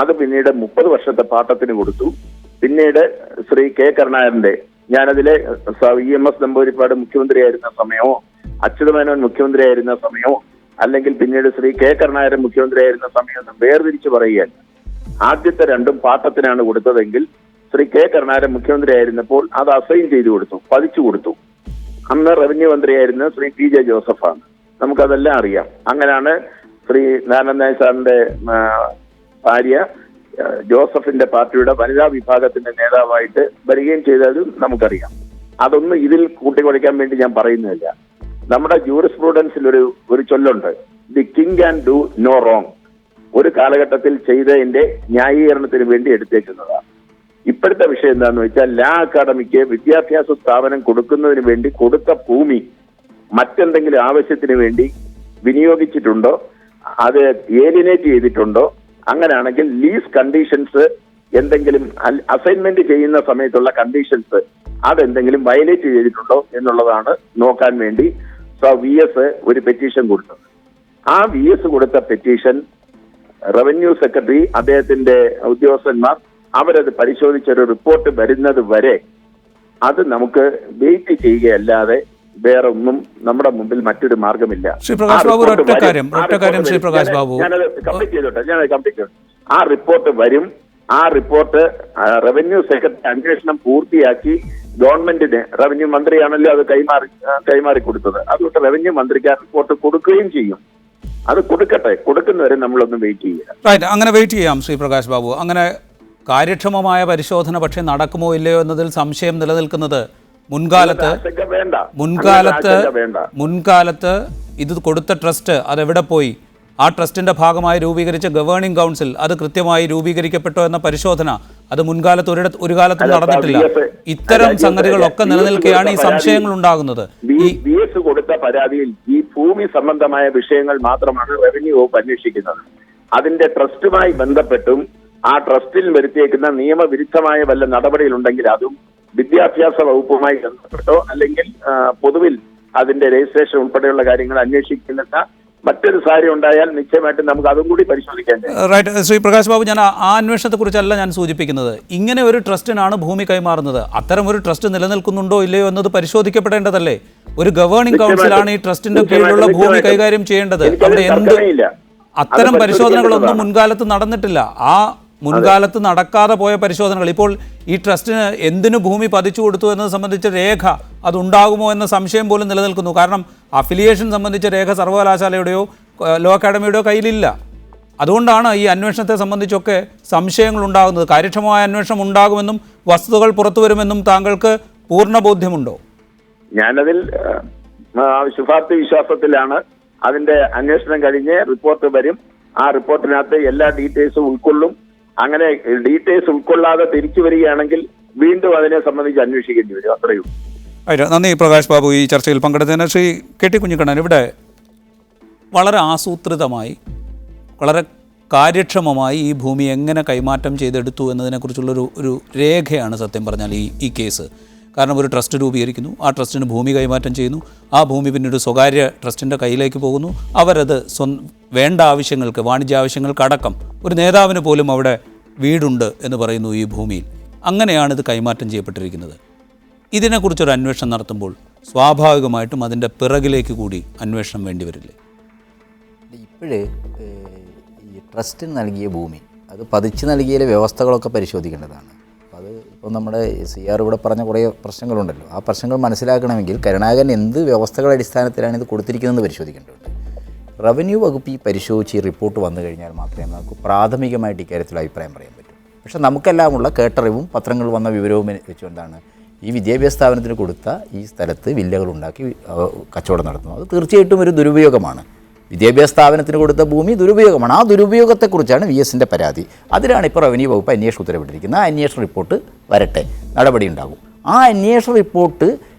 അത് പിന്നീട് 30 വർഷത്തെ പാട്ടത്തിന് കൊടുത്തു. പിന്നീട് ശ്രീ കെ കരുണാകരന്റെ, ഞാനതിലെ EMS നമ്പൂതിരിപ്പാട് മുഖ്യമന്ത്രിയായിരുന്ന സമയമോ അച്യുതമേനോൻ മുഖ്യമന്ത്രിയായിരുന്ന സമയമോ അല്ലെങ്കിൽ പിന്നീട് ശ്രീ കെ കരുണാകരൻ മുഖ്യമന്ത്രിയായിരുന്ന സമയമൊന്നും വേർതിരിച്ച് പറയുകയല്ല. ആദ്യത്തെ 2ഉം പാട്ടത്തിനാണ് കൊടുത്തതെങ്കിൽ ശ്രീ കെ കരുണാകരൻ മുഖ്യമന്ത്രിയായിരുന്നപ്പോൾ അത് അസൈൻ ചെയ്തു കൊടുത്തു, പതിച്ചു കൊടുത്തു. അന്ന് റവന്യൂ മന്ത്രിയായിരുന്ന ശ്രീ PJ ജോസഫാണ്. നമുക്കതെല്ലാം അറിയാം. അങ്ങനെയാണ് ശ്രീ നാരായണൻ നായർ സാറിന്റെ ഭാര്യ ജോസഫിന്റെ പാർട്ടിയുടെ വനിതാ വിഭാഗത്തിന്റെ നേതാവായിട്ട് വരികയും ചെയ്തതും നമുക്കറിയാം. അതൊന്നും ഇതിൽ കൂട്ടിക്കുഴയ്ക്കാൻ വേണ്ടി ഞാൻ പറയുന്നില്ല. നമ്മുടെ ജൂറിസ്പ്രൂഡൻസിൽ ഒരു ചൊല്ലുണ്ട്, the king can do no wrong. ഒരു കാലഘട്ടത്തിൽ ചെയ്തതിന്റെ ന്യായീകരണത്തിന് വേണ്ടി എടുത്തേക്കുന്നതാണ്. ഇപ്പോഴത്തെ വിഷയം എന്താണെന്ന് വെച്ചാൽ ലാ അക്കാഡമിക്ക് വിദ്യാഭ്യാസ സ്ഥാപനം കൊടുക്കുന്നതിന് വേണ്ടി കൊടുത്ത ഭൂമി മറ്റെന്തെങ്കിലും ആവശ്യത്തിന് വേണ്ടി വിനിയോഗിച്ചിട്ടുണ്ടോ, അത് ഏലിനേറ്റ് ചെയ്തിട്ടുണ്ടോ, അങ്ങനെയാണെങ്കിൽ ലീസ് കണ്ടീഷൻസ് എന്തെങ്കിലും അസൈൻമെന്റ് ചെയ്യുന്ന സമയത്തുള്ള കണ്ടീഷൻസ് അതെന്തെങ്കിലും വയലേറ്റ് ചെയ്തിട്ടുണ്ടോ എന്നുള്ളതാണ് നോക്കാൻ വേണ്ടി VS ഒരു പെറ്റീഷൻ കൊടുത്തത്. ആ VS കൊടുത്ത പെറ്റീഷൻ റവന്യൂ സെക്രട്ടറി, അദ്ദേഹത്തിന്റെ ഉദ്യോഗസ്ഥന്മാർ അവരത് പരിശോധിച്ചൊരു റിപ്പോർട്ട് വരുന്നത് വരെ അത് നമുക്ക് വെയിറ്റ് ചെയ്യുകയല്ലാതെ വേറെ ഒന്നും നമ്മുടെ മുമ്പിൽ മറ്റൊരു മാർഗമില്ല. ഞാനത് കംപ്ലീറ്റ് ചെയ്തോട്ടെ. ആ റിപ്പോർട്ട് വരും. ആ റിപ്പോർട്ട് റവന്യൂ സെക്രട്ടറി അന്വേഷണം പൂർത്തിയാക്കി ഗവൺമെന്റിന്, റവന്യൂ മന്ത്രിയാണല്ലോ അത് കൈമാറി കൊടുത്തത്, അതുകൊണ്ട് റവന്യൂ മന്ത്രിക്ക് ആ റിപ്പോർട്ട് കൊടുക്കുകയും ചെയ്യും. അത് കൊടുക്കുന്നവരെ നമ്മളൊന്ന് വെയിറ്റ് ചെയ്യുക. റൈറ്റ്, അങ്ങനെ വെയിറ്റ് ചെയ്യാം ശ്രീ പ്രകാശ് ബാബു. അങ്ങനെ കാര്യക്ഷമമായ പരിശോധന പക്ഷേ നടക്കുമോ ഇല്ലയോ എന്നതിൽ സംശയം നിലനിൽക്കുന്നത് മുൻകാലത്ത് ഇത് കൊടുത്ത ട്രസ്റ്റ് അതെവിടെ പോയി, ആ ട്രസ്റ്റിൻ്റെ ഭാഗമായി രൂപീകരിച്ച ഗവേണിംഗ് കൗൺസിൽ അത് കൃത്യമായി രൂപീകരിക്കപ്പെട്ടോ എന്ന പരിശോധന അത് മുൻകാലത്ത് ഒരു കാലത്തും നടന്നിട്ടില്ല. ഇത്തരം സംഗതികളൊക്കെ നിലനിൽക്കുകയാണ് ഈ സംശയങ്ങൾ ഉണ്ടാകുന്നത്. VS കൊടുത്ത പരാതിയിൽ ഈ ഭൂമി സംബന്ധമായ വിഷയങ്ങൾ മാത്രമാണ് റവന്യൂ വകുപ്പ് അന്വേഷിക്കുന്നത്. അതിന്റെ ട്രസ്റ്റുമായി ബന്ധപ്പെട്ടും ആ ട്രസ്റ്റിൽ വരുത്തിയേക്കുന്ന നിയമവിരുദ്ധമായ വല്ല നടപടികളുണ്ടെങ്കിൽ അതും വിദ്യാഭ്യാസ വകുപ്പുമായി ബന്ധപ്പെട്ടോ അല്ലെങ്കിൽ പൊതുവിൽ അതിന്റെ രജിസ്ട്രേഷൻ ഉൾപ്പെടെയുള്ള കാര്യങ്ങൾ അന്വേഷിക്കുന്ന മറ്റൊരു സാഹചര്യം ഉണ്ടായാൽ നിശ്ചയമായിട്ടും നമുക്ക് അതും കൂടി പരിശോധിക്കാൻ. റൈറ്റ്, ശ്രീ പ്രകാശ് ബാബു, ഞാൻ ആ അന്വേഷണത്തെക്കുറിച്ചല്ല ഞാൻ സൂചിപ്പിക്കുന്നത്. ഇങ്ങനെ ഒരു ട്രസ്റ്റിനാണ് ഭൂമി കൈമാറുന്നത്. അത്തരം ഒരു ട്രസ്റ്റ് നിലനിൽക്കുന്നുണ്ടോ ഇല്ലയോ എന്നത് പരിശോധിക്കപ്പെടേണ്ടതല്ലേ? ഒരു ഗവേണിംഗ് കൗൺസിലാണ് ഈ ട്രസ്റ്റിന്റെ കീഴിലുള്ള ഭൂമി കൈകാര്യം ചെയ്യേണ്ടത്. അവിടെ അത്തരം പരിശോധനകളൊന്നും മുൻകാലത്ത് നടന്നിട്ടില്ല. ആ മുൻകാലത്ത് നടക്കാതെ പോയ പരിശോധനകൾ ഇപ്പോൾ ഈ ട്രസ്റ്റിന് എന്തിനു ഭൂമി പതിച്ചു കൊടുത്തു എന്നത് സംബന്ധിച്ച രേഖ അതുണ്ടാകുമോ എന്ന സംശയം പോലും നിലനിൽക്കുന്നു. കാരണം അഫിലിയേഷൻ സംബന്ധിച്ച രേഖ സർവകലാശാലയുടെയോ ലോ അക്കാഡമിയുടെയോ കയ്യിലില്ല. അതുകൊണ്ടാണ് ഈ അന്വേഷണത്തെ സംബന്ധിച്ചൊക്കെ സംശയങ്ങൾ ഉണ്ടാകുന്നത്. കാര്യക്ഷമമായ അന്വേഷണം ഉണ്ടാകുമെന്നും വസ്തുതകൾ പുറത്തു വരുമെന്നും താങ്കൾക്ക് പൂർണ്ണ ബോധ്യമുണ്ടോ? ഞാനതിൽ ശുഭാപ്തി വിശ്വാസത്തിലാണ്. അതിന്റെ അന്വേഷണം കഴിഞ്ഞ് റിപ്പോർട്ട് വരും. ആ റിപ്പോർട്ടിനകത്ത് എല്ലാ ഡീറ്റെയിൽസും ഉൾക്കൊള്ളും. അങ്ങനെ ഡീറ്റെയിൽസ് ഉൾക്കൊള്ളാതെ തിരിച്ചു വരികയാണെങ്കിൽ വീണ്ടും അതിനെ സംബന്ധിച്ച് അന്വേഷിക്കേണ്ടി വരും. അത്രയും. നന്ദി പ്രകാശ് ബാബു ഈ ചർച്ചയിൽ പങ്കെടുത്തതിന്. ശ്രീ KT കുഞ്ഞിക്കണ്ണൻ, ഇവിടെ വളരെ ആസൂത്രിതമായി വളരെ കാര്യക്ഷമമായി ഈ ഭൂമി എങ്ങനെ കൈമാറ്റം ചെയ്തെടുത്തു എന്നതിനെക്കുറിച്ചുള്ളൊരു രേഖയാണ് സത്യം പറഞ്ഞാൽ ഈ കേസ്. കാരണം ഒരു ട്രസ്റ്റ് രൂപീകരിക്കുന്നു, ആ ട്രസ്റ്റിന് ഭൂമി കൈമാറ്റം ചെയ്യുന്നു, ആ ഭൂമി പിന്നീട് സ്വകാര്യ ട്രസ്റ്റിൻ്റെ കയ്യിലേക്ക് പോകുന്നു. അവരത് വേണ്ട ആവശ്യങ്ങൾക്ക്, വാണിജ്യ ആവശ്യങ്ങൾക്കടക്കം ഒരു നേതാവിന് പോലും അവിടെ വീടുണ്ട് എന്ന് പറയുന്നു ഈ ഭൂമിയിൽ. അങ്ങനെയാണ് ഇത് കൈമാറ്റം ചെയ്യപ്പെട്ടിരിക്കുന്നത്. ഇതിനെക്കുറിച്ചൊരു അന്വേഷണം നടത്തുമ്പോൾ സ്വാഭാവികമായിട്ടും അതിൻ്റെ പിറകിലേക്ക് കൂടി അന്വേഷണം വേണ്ടി വരില്ലേ? ഇപ്പോഴേ ഈ ട്രസ്റ്റിന് നൽകിയ ഭൂമി അത് പതിച്ച് നൽകിയതിലെ വ്യവസ്ഥകളൊക്കെ പരിശോധിക്കേണ്ടതാണ്. അത് ഇപ്പോൾ നമ്മുടെ CR ഇവിടെ പറഞ്ഞ കുറേ പ്രശ്നങ്ങളുണ്ടല്ലോ. ആ പ്രശ്നങ്ങൾ മനസ്സിലാക്കണമെങ്കിൽ കരുണാകരൻ എന്ത് വ്യവസ്ഥകളുടെ അടിസ്ഥാനത്തിലാണ് ഇത് കൊടുത്തിരിക്കുന്നതെന്ന് പരിശോധിക്കേണ്ടതുണ്ട്. റവന്യൂ വകുപ്പ് ഈ പരിശോധിച്ച് ഈ റിപ്പോർട്ട് വന്നു കഴിഞ്ഞാൽ മാത്രമേ നമുക്ക് പ്രാഥമികമായിട്ട് ഇക്കാര്യത്തിൽ അഭിപ്രായം പറയാൻ പറ്റൂ. പക്ഷേ നമുക്കെല്ലാമുള്ള കേട്ടറിവും പത്രങ്ങളിൽ വന്ന വിവരവും വെച്ചുകൊണ്ടാണ് ഈ വിദ്യാഭ്യാസ സ്ഥാപനത്തിന് കൊടുത്ത ഈ സ്ഥലത്ത് വില്ലകൾ ഉണ്ടാക്കി കച്ചവടം നടത്തുന്നു. അത് തീർച്ചയായിട്ടും ഒരു ദുരുപയോഗമാണ്. വിദ്യാഭ്യാസ സ്ഥാപനത്തിന് കൊടുത്ത ഭൂമി ദുരുപയോഗമാണ്. ആ ദുരുപയോഗത്തെക്കുറിച്ചാണ് VSൻ്റെ പരാതി. അതിലാണ് ഇപ്പോൾ റവന്യൂ വകുപ്പ് അന്വേഷണം ഉത്തരവിട്ടിരിക്കുന്നത്. ആ അന്വേഷണ റിപ്പോർട്ട് വരട്ടെ, നടപടി ഉണ്ടാകും. ആ അന്വേഷണ റിപ്പോർട്ട്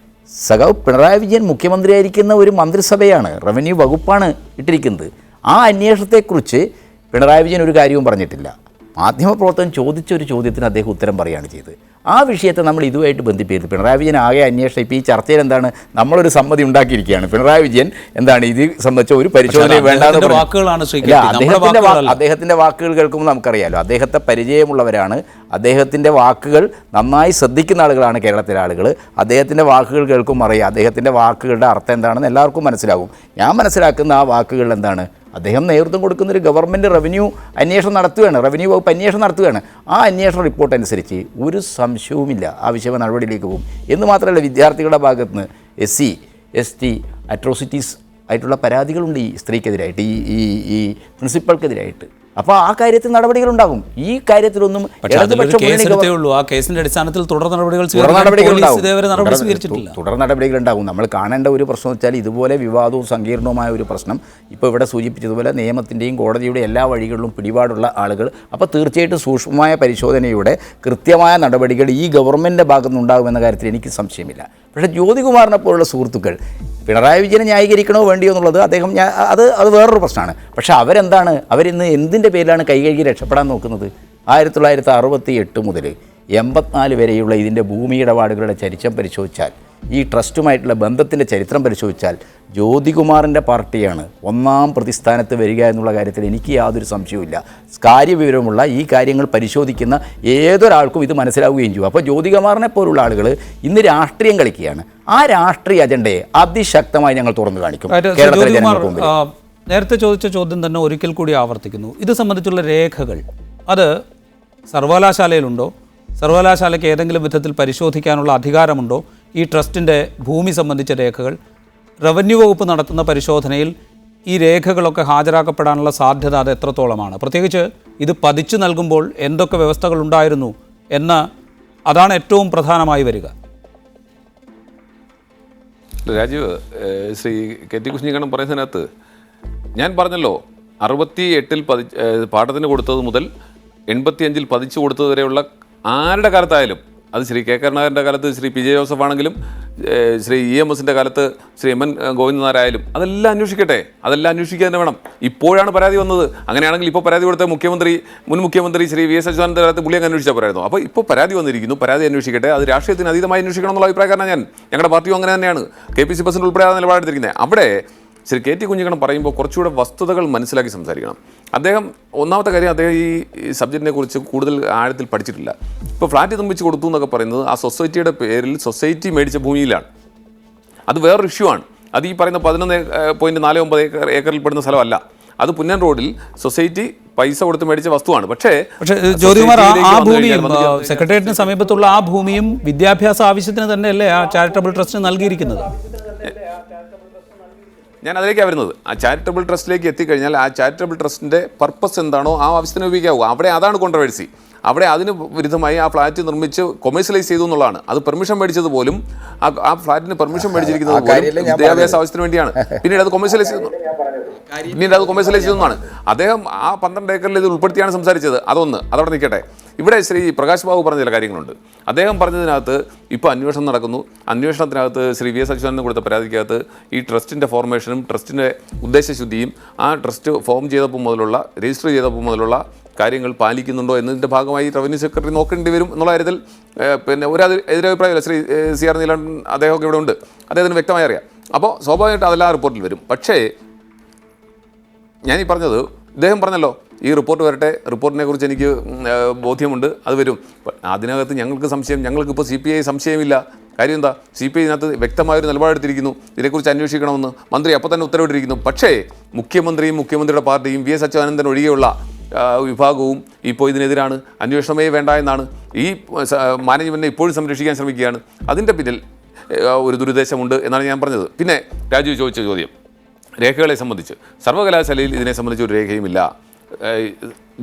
സഖാവ് പിണറായി വിജയൻ മുഖ്യമന്ത്രിയായിരിക്കുന്ന ഒരു മന്ത്രിസഭയാണ്, റവന്യൂ വകുപ്പാണ് ഇട്ടിരിക്കുന്നത്. ആ അന്വേഷണത്തെക്കുറിച്ച് പിണറായി വിജയൻ ഒരു കാര്യവും പറഞ്ഞിട്ടില്ല. മാധ്യമപ്രവർത്തകൻ ചോദിച്ചൊരു ചോദ്യത്തിന് അദ്ദേഹം ഉത്തരം പറയുകയാണ് ചെയ്തത്. ആ വിഷയത്തെ നമ്മൾ ഇതുമായിട്ട് ബന്ധിപ്പിച്ചത് പിണറായി വിജയൻ ആകെ അന്വേഷണം. ഇപ്പോൾ ഈ ചർച്ചയിൽ എന്താണ്, നമ്മളൊരു സമ്മതി ഉണ്ടാക്കിയിരിക്കുകയാണ്. പിണറായി വിജയൻ എന്താണ് ഇത് സംബന്ധിച്ച ഒരു പരിശോധന വേണ്ടാന്ന് വാക്കുകളാണ്. അദ്ദേഹത്തിൻ്റെ വാക്കുകൾ കേൾക്കുമ്പോൾ നമുക്കറിയാലോ, അദ്ദേഹത്തെ പരിചയമുള്ളവരാണ്. അദ്ദേഹത്തിൻ്റെ വാക്കുകൾ നന്നായി ശ്രദ്ധിക്കുന്ന ആളുകളാണ് കേരളത്തിലെ ആളുകൾ. അദ്ദേഹത്തിൻ്റെ വാക്കുകൾ കേൾക്കുമ്പോൾ അറിയാം അദ്ദേഹത്തിൻ്റെ വാക്കുകളുടെ അർത്ഥം എന്താണെന്ന് എല്ലാവർക്കും മനസ്സിലാകും. ഞാൻ മനസ്സിലാക്കുന്ന ആ വാക്കുകൾ എന്താണ്, അദ്ദേഹം നേതൃത്വം കൊടുക്കുന്നൊരു ഗവൺമെൻറ് റവന്യൂ അന്വേഷണം നടത്തുകയാണ്, റവന്യൂ വകുപ്പ് അന്വേഷണം നടത്തുകയാണ്. ആ അന്വേഷണ റിപ്പോർട്ട് അനുസരിച്ച് ഒരു സംശയവുമില്ല ആവശ്യമായ നടപടിയിലേക്ക് പോകും. എന്ന് മാത്രമല്ല, വിദ്യാർത്ഥികളുടെ ഭാഗത്ത് നിന്ന് SC ST അട്രോസിറ്റീസ് ആയിട്ടുള്ള പരാതികളുണ്ട് ഈ സ്ത്രീക്കെതിരായിട്ട്, ഈ പ്രിൻസിപ്പൾക്കെതിരായിട്ട്. അപ്പോൾ ആ കാര്യത്തിൽ നടപടികളുണ്ടാകും. ഈ കാര്യത്തിലൊന്നും തുടർ നടപടികളുണ്ടാകും. നമ്മൾ കാണേണ്ട ഒരു പ്രശ്നം വെച്ചാൽ ഇതുപോലെ വിവാദവും സങ്കീർണവുമായ ഒരു പ്രശ്നം ഇപ്പോൾ ഇവിടെ സൂചിപ്പിച്ചതുപോലെ നിയമത്തിൻ്റെയും കോടതിയുടെ എല്ലാ വഴികളിലും പിടിപാടുള്ള ആളുകൾ. അപ്പോൾ തീർച്ചയായിട്ടും സൂക്ഷ്മമായ പരിശോധനയുടെ കൃത്യമായ നടപടികൾ ഈ ഗവൺമെൻറ്റിൻ്റെ ഭാഗത്തുനിന്നുണ്ടാകുമെന്ന കാര്യത്തിൽ എനിക്ക് സംശയമില്ല. പക്ഷേ ജ്യോതികുമാറിനെ പോലുള്ള സുഹൃത്തുക്കൾ പിണറായി വിജയനെ ന്യായീകരിക്കണോ വേണ്ടിയോ എന്നുള്ളത് അത് വേറൊരു പ്രശ്നമാണ്. പക്ഷേ അവരിന്ന് എന്തിൻ്റെ പേരിലാണ് കൈകഴുകി രക്ഷപ്പെടാൻ നോക്കുന്നത്? 1968 മുതൽ 84 വരെയുള്ള ഇതിൻ്റെ ഭൂമി ഇടപാടുകളുടെ ചരിത്രം പരിശോധിച്ചാൽ, ഈ ട്രസ്റ്റുമായിട്ടുള്ള ബന്ധത്തിൻ്റെ ചരിത്രം പരിശോധിച്ചാൽ ജ്യോതികുമാറിൻ്റെ പാർട്ടിയാണ് ഒന്നാം പ്രതിസ്ഥാനത്ത് വരിക എന്നുള്ള കാര്യത്തിൽ എനിക്ക് യാതൊരു സംശയവുമില്ല. കാര്യവിവരമുള്ള ഈ കാര്യങ്ങൾ പരിശോധിക്കുന്ന ഏതൊരാൾക്കും ഇത് മനസ്സിലാവുകയും ചെയ്യും. അപ്പോൾ ജ്യോതികുമാറിനെ പോലുള്ള ആളുകൾ ഇന്ന് രാഷ്ട്രീയം കളിക്കുകയാണ്. ആ രാഷ്ട്രീയ അജണ്ടയെ അതിശക്തമായി ഞങ്ങൾ തുറന്നു കാണിക്കും കേരളത്തിലെ ജനങ്ങൾക്ക് മുമ്പിൽ. നേരത്തെ ചോദിച്ച ചോദ്യം തന്നെ ഒരിക്കൽ കൂടി ആവർത്തിക്കുന്നു. ഇത് സംബന്ധിച്ചുള്ള രേഖകൾ അത് സർവകലാശാലയിലുണ്ടോ? സർവകലാശാലയ്ക്ക് ഏതെങ്കിലും വിധത്തിൽ പരിശോധിക്കാനുള്ള അധികാരമുണ്ടോ? ഈ ട്രസ്റ്റിൻ്റെ ഭൂമി സംബന്ധിച്ച രേഖകൾ റവന്യൂ വകുപ്പ് നടത്തുന്ന പരിശോധനയിൽ ഈ രേഖകളൊക്കെ ഹാജരാക്കപ്പെടാനുള്ള സാധ്യത അത് എത്രത്തോളമാണ്? പ്രത്യേകിച്ച് ഇത് പതിച്ചു നൽകുമ്പോൾ എന്തൊക്കെ വ്യവസ്ഥകൾ ഉണ്ടായിരുന്നു എന്ന് അതാണ് ഏറ്റവും പ്രധാനമായി വരിക. രാജീവ്, ശ്രീ കെ ടി കുഞ്ഞിക്കണ്ണൻ പറയുന്നതിനകത്ത് ഞാൻ പറഞ്ഞല്ലോ 68-ൽ പാഠത്തിന് കൊടുത്തത് മുതൽ 85-ൽ പതിച്ചു കൊടുത്തത് വരെയുള്ള ആരുടെ കാലത്തായാലും, അത് ശ്രീ കെ കരുണാകരൻ്റെ കാലത്ത് ശ്രീ പി ജെ ജോസഫ് ആണെങ്കിലും ശ്രീ EMSൻ്റെ കാലത്ത് ശ്രീ MN ഗോവിന്ദനാരായാലും അതെല്ലാം അന്വേഷിക്കട്ടെ, അതെല്ലാം അന്വേഷിക്കുക തന്നെ വേണം. ഇപ്പോഴാണ് പരാതി വന്നത്. അങ്ങനെയാണെങ്കിൽ ഇപ്പോൾ പരാതി കൊടുത്ത മുൻ മുഖ്യമന്ത്രി ശ്രീ VS അച്യുതാനന്ദൻ്റെ കാലത്ത് പുള്ളിയൊക്കെ അന്വേഷിച്ചാൽ പോരായിരുന്നു. അപ്പോൾ ഇപ്പോൾ പരാതി വന്നിരിക്കുന്നു, പരാതി അന്വേഷിക്കട്ടെ. അത് രാഷ്ട്രീയത്തിന് അതീതമായി അന്വേഷിക്കണം എന്നുള്ള അഭിപ്രായക്കാരനാണ് ഞാൻ. ഞങ്ങളുടെ പാർട്ടിയും അങ്ങനെ തന്നെയാണ്. KPC പ്രസിഡന്റ് ഉൾപ്പെടെ ആ നിലപാടെടുത്തിരിക്കുന്നത്. അവിടെ ശ്രീ കെ ടി കുഞ്ഞിക്കണ്ണൻ പറയുമ്പോൾ കുറച്ചുകൂടെ വസ്തുതകൾ മനസ്സിലാക്കി സംസാരിക്കണം. അദ്ദേഹം ഒന്നാമത്തെ കാര്യം, അദ്ദേഹം ഈ സബ്ജക്റ്റിനെ കുറിച്ച് കൂടുതൽ ആഴത്തിൽ പഠിച്ചിട്ടില്ല. ഇപ്പോൾ ഫ്ലാറ്റ് നിർമ്മിച്ച് കൊടുത്തു എന്നൊക്കെ പറയുന്നത് ആ സൊസൈറ്റിയുടെ പേരിൽ സൊസൈറ്റി മേടിച്ച ഭൂമിയിലാണ്. അത് വേറൊരു ഇഷ്യൂ ആണ്. അത് ഈ പറയുന്ന 11.49 ഏക്കറിൽ പെടുന്ന സ്ഥലമല്ല. അത് പുന്നൻ റോഡിൽ സൊസൈറ്റി പൈസ കൊടുത്ത് മേടിച്ച വസ്തുവാണ്. പക്ഷേ ജ്യോതികുമാർ, ആ ഭൂമിയും സെക്രട്ടേറിയറ്റിന് സമീപത്തുള്ള ആ ഭൂമിയും വിദ്യാഭ്യാസ ആവശ്യത്തിന് തന്നെയല്ലേ ആ ചാരിറ്റബിൾ ട്രസ്റ്റിന് നൽകിയിരിക്കുന്നത്? ഞാൻ അതിലേക്കാണ് വരുന്നത്. ആ ചാരിറ്റബിൾ ട്രസ്റ്റിലേക്ക് എത്തിക്കഴിഞ്ഞാൽ ആ ചാരിറ്റബിൾ ട്രസ്റ്റിൻ്റെ പർപ്പസ് എന്താണോ ആ ആവശ്യത്തിന് ഉപയോഗിക്കാവൂ. അവിടെ അതാണ് കോൺട്രവേഴ്സി. അവിടെ അതിന് വിരുദ്ധമായി ആ ഫ്ലാറ്റ് നിർമ്മിച്ച് കൊമേഴ്സ്യലൈസ് ചെയ്തു എന്നുള്ളതാണ്. അത് പെർമിഷൻ മേടിച്ചത് പോലും ആ ഫ്ലാറ്റിന് പെർമിഷൻ മേടിച്ചിരിക്കുന്നത് പോലും വിദ്യാഭ്യാസ ആവശ്യത്തിന് വേണ്ടിയാണ്. പിന്നീട് അത് കൊമേഴ്സ്യലൈസ് ചെയ്തെന്നാണ്. അദ്ദേഹം ആ 12 ഏക്കറിൽ ഇത് ഉൾപ്പെടുത്തിയാണ് സംസാരിച്ചത്. അതവിടെ നിൽക്കട്ടെ. ഇവിടെ ശ്രീ പ്രകാശ് ബാബു പറഞ്ഞ ചില കാര്യങ്ങളുണ്ട്. അദ്ദേഹം പറഞ്ഞതിനകത്ത് ഇപ്പോൾ അന്വേഷണം നടക്കുന്നു. അന്വേഷണത്തിനകത്ത് ശ്രീ VS അച്യുതാനന്ദൻ കൊടുത്ത പരാതിക്കകത്ത് ഈ ട്രസ്റ്റിൻ്റെ ഫോർമേഷനും ട്രസ്റ്റിൻ്റെ ഉദ്ദേശശുദ്ധിയും ആ ട്രസ്റ്റ് ഫോം ചെയ്തപ്പോൾ മുതലുള്ള രജിസ്റ്റർ ചെയ്തപ്പോൾ മുതലുള്ള കാര്യങ്ങൾ പാലിക്കുന്നുണ്ടോ എന്നതിൻ്റെ ഭാഗമായി റവന്യൂ സെക്രട്ടറി നോക്കേണ്ടി വരും എന്നുള്ള കാര്യത്തിൽ പിന്നെ ഒരു എതിരഭിപ്രായമില്ല. ശ്രീ CR നീലകണ്ഠൻ അദ്ദേഹമൊക്കെ ഇവിടെ ഉണ്ട്, അദ്ദേഹത്തിന് വ്യക്തമായി അറിയാം. അപ്പോൾ സ്വാഭാവികമായിട്ട് അതെല്ലാം റിപ്പോർട്ടിൽ വരും. പക്ഷേ ഞാനീ പറഞ്ഞത്, ഇദ്ദേഹം പറഞ്ഞല്ലോ ഈ റിപ്പോർട്ട് വരട്ടെ, റിപ്പോർട്ടിനെ കുറിച്ച് എനിക്ക് ബോധ്യമുണ്ട്, അത് വരും. അതിനകത്ത് ഞങ്ങൾക്കിപ്പോൾ CPI സംശയമില്ല. കാര്യം എന്താ? CPI ഇതിനകത്ത് വ്യക്തമായൊരു നിലപാടെടുത്തിരിക്കുന്നു, ഇതിനെക്കുറിച്ച് അന്വേഷിക്കണമെന്ന് മന്ത്രി അപ്പോൾ തന്നെ ഉത്തരവിട്ടിരിക്കുന്നു. പക്ഷേ മുഖ്യമന്ത്രിയും മുഖ്യമന്ത്രിയുടെ പാർട്ടിയും VS അച്യുതാനന്ദൻ ഒഴികെയുള്ള വിഭാഗവും ഇപ്പോൾ ഇതിനെതിരാണ്. അന്വേഷണമേ വേണ്ട എന്നാണ്. ഈ മാനേജ്മെൻറ്റിനെ ഇപ്പോഴും സംരക്ഷിക്കാൻ ശ്രമിക്കുകയാണ്. അതിൻ്റെ പിന്നിൽ ഒരു ദുരുദ്ദേശമുണ്ട് എന്നാണ് ഞാൻ പറഞ്ഞത്. പിന്നെ രാജു ചോദിച്ച ചോദ്യം രേഖകളെ സംബന്ധിച്ച്, സർവകലാശാലയിൽ ഇതിനെ സംബന്ധിച്ച് ഒരു രേഖയുമില്ല.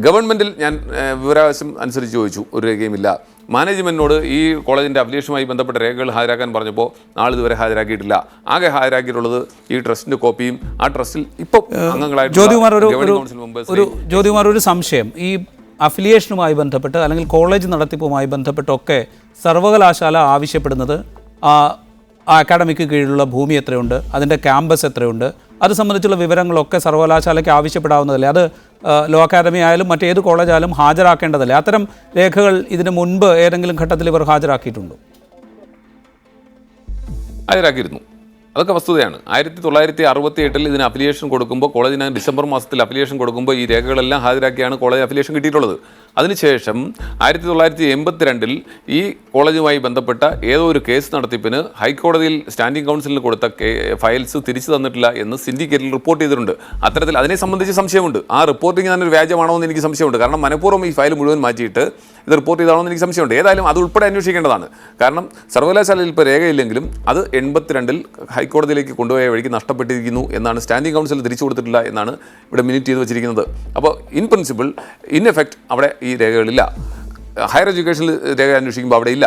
ഗവൺമെൻറ്റിൽ ഞാൻ വിവരാവകാശം അനുസരിച്ച് ചോദിച്ചു, ഒരു രേഖയുമില്ല. മാനേജ്മെൻറ്റിനോട് ഈ കോളേജിൻ്റെ അഫിലിയേഷനുമായി ബന്ധപ്പെട്ട രേഖകൾ ഹാജരാക്കാൻ പറഞ്ഞപ്പോൾ നാളിതുവരെ ഹാജരാക്കിയിട്ടില്ല. ആകെ ഹാജരാക്കിയിട്ടുള്ളത് ഈ ട്രസ്റ്റിൻ്റെ കോപ്പിയും ആ ട്രസ്റ്റിൽ ഇപ്പോൾ അംഗങ്ങളായിട്ട് ജ്യോതികുമാർ, ഒരു സംശയം. ഈ അഫിലിയേഷനുമായി ബന്ധപ്പെട്ട് അല്ലെങ്കിൽ കോളേജ് നടത്തിപ്പുമായി ബന്ധപ്പെട്ടൊക്കെ സർവകലാശാല ആവശ്യപ്പെടുന്നത് ആ അക്കാഡമിക്ക് കീഴിലുള്ള ഭൂമി എത്രയുണ്ട്, അതിൻ്റെ ക്യാമ്പസ് എത്രയുണ്ട്, അത് സംബന്ധിച്ചുള്ള വിവരങ്ങളൊക്കെ സർവകലാശാലയ്ക്ക് ആവശ്യപ്പെടാവുന്നതല്ലേ? അത് ലോ അക്കാദമി ആയാലും മറ്റേത് കോളേജായാലും ഹാജരാക്കേണ്ടതല്ലേ? അത്തരം രേഖകൾ ഇതിന് മുൻപ് ഏതെങ്കിലും ഘട്ടത്തിൽ ഇവർ ഹാജരാക്കിയിട്ടുണ്ടോ? ഹാജരാക്കിയിരുന്നു. അതൊക്കെ വസ്തുതയാണ്. 1968 ഇതിന് അഫിലിയേഷൻ കൊടുക്കുമ്പോൾ, കോളേജിന് ഡിസംബർ മാസത്തിൽ അഫിലിയേഷൻ കൊടുക്കുമ്പോൾ ഈ രേഖകളെല്ലാം ഹാജരാക്കിയാണ് കോളേജ് അഫിലിയേഷൻ കിട്ടിയിട്ടുള്ളത്. അതിനുശേഷം 1982 ഈ കോളേജുമായി ബന്ധപ്പെട്ട ഏതോ ഒരു കേസ് നടത്തിപ്പിന് ഹൈക്കോടതിയിൽ സ്റ്റാൻഡിംഗ് കൗൺസിലിന് കൊടുത്ത ഫയൽസ് തിരിച്ചു തന്നിട്ടില്ല എന്ന് സിൻഡിക്കേറ്റിൽ റിപ്പോർട്ട് ചെയ്തിട്ടുണ്ട്. അത്തരത്തിൽ അതിനെ സംബന്ധിച്ച് സംശയമുണ്ട്. ആ റിപ്പോർട്ടിങ് തന്നെ ഒരു വ്യാജമാണോ എന്ന് എനിക്ക് സംശയമുണ്ട്. കാരണം മനഃപൂർവ്വം ഈ ഫയൽ മുഴുവൻ മാറ്റിയിട്ട് ഇത് റിപ്പോർട്ട് ചെയ്താണോ എന്ന് എനിക്ക് സംശയമുണ്ട്. ഏതായാലും അത് ഉൾപ്പെടെ അന്വേഷിക്കേണ്ടതാണ്. കാരണം സർവകലാശാലയിൽ ഇപ്പോൾ രേഖയില്ലെങ്കിലും അത് 82 ഹൈക്കോടതിയിലേക്ക് കൊണ്ടുപോയ വഴിക്ക് നഷ്ടപ്പെട്ടിരിക്കുന്നു എന്നാണ്, സ്റ്റാൻഡിംഗ് കൗൺസിൽ തിരിച്ചു കൊടുത്തിട്ടില്ല എന്നാണ് ഇവിടെ മിനിറ്റ് ചെയ്ത് വെച്ചിരിക്കുന്നത്. അപ്പോൾ ഇൻ പ്രിൻസിപ്പിൾ ഇൻ എഫക്റ്റ് അവിടെ ഈ രേഖകളില്ല. ഹയർ എഡ്യൂക്കേഷനിൽ രേഖ അന്വേഷിക്കുമ്പോൾ അവിടെ ഇല്ല.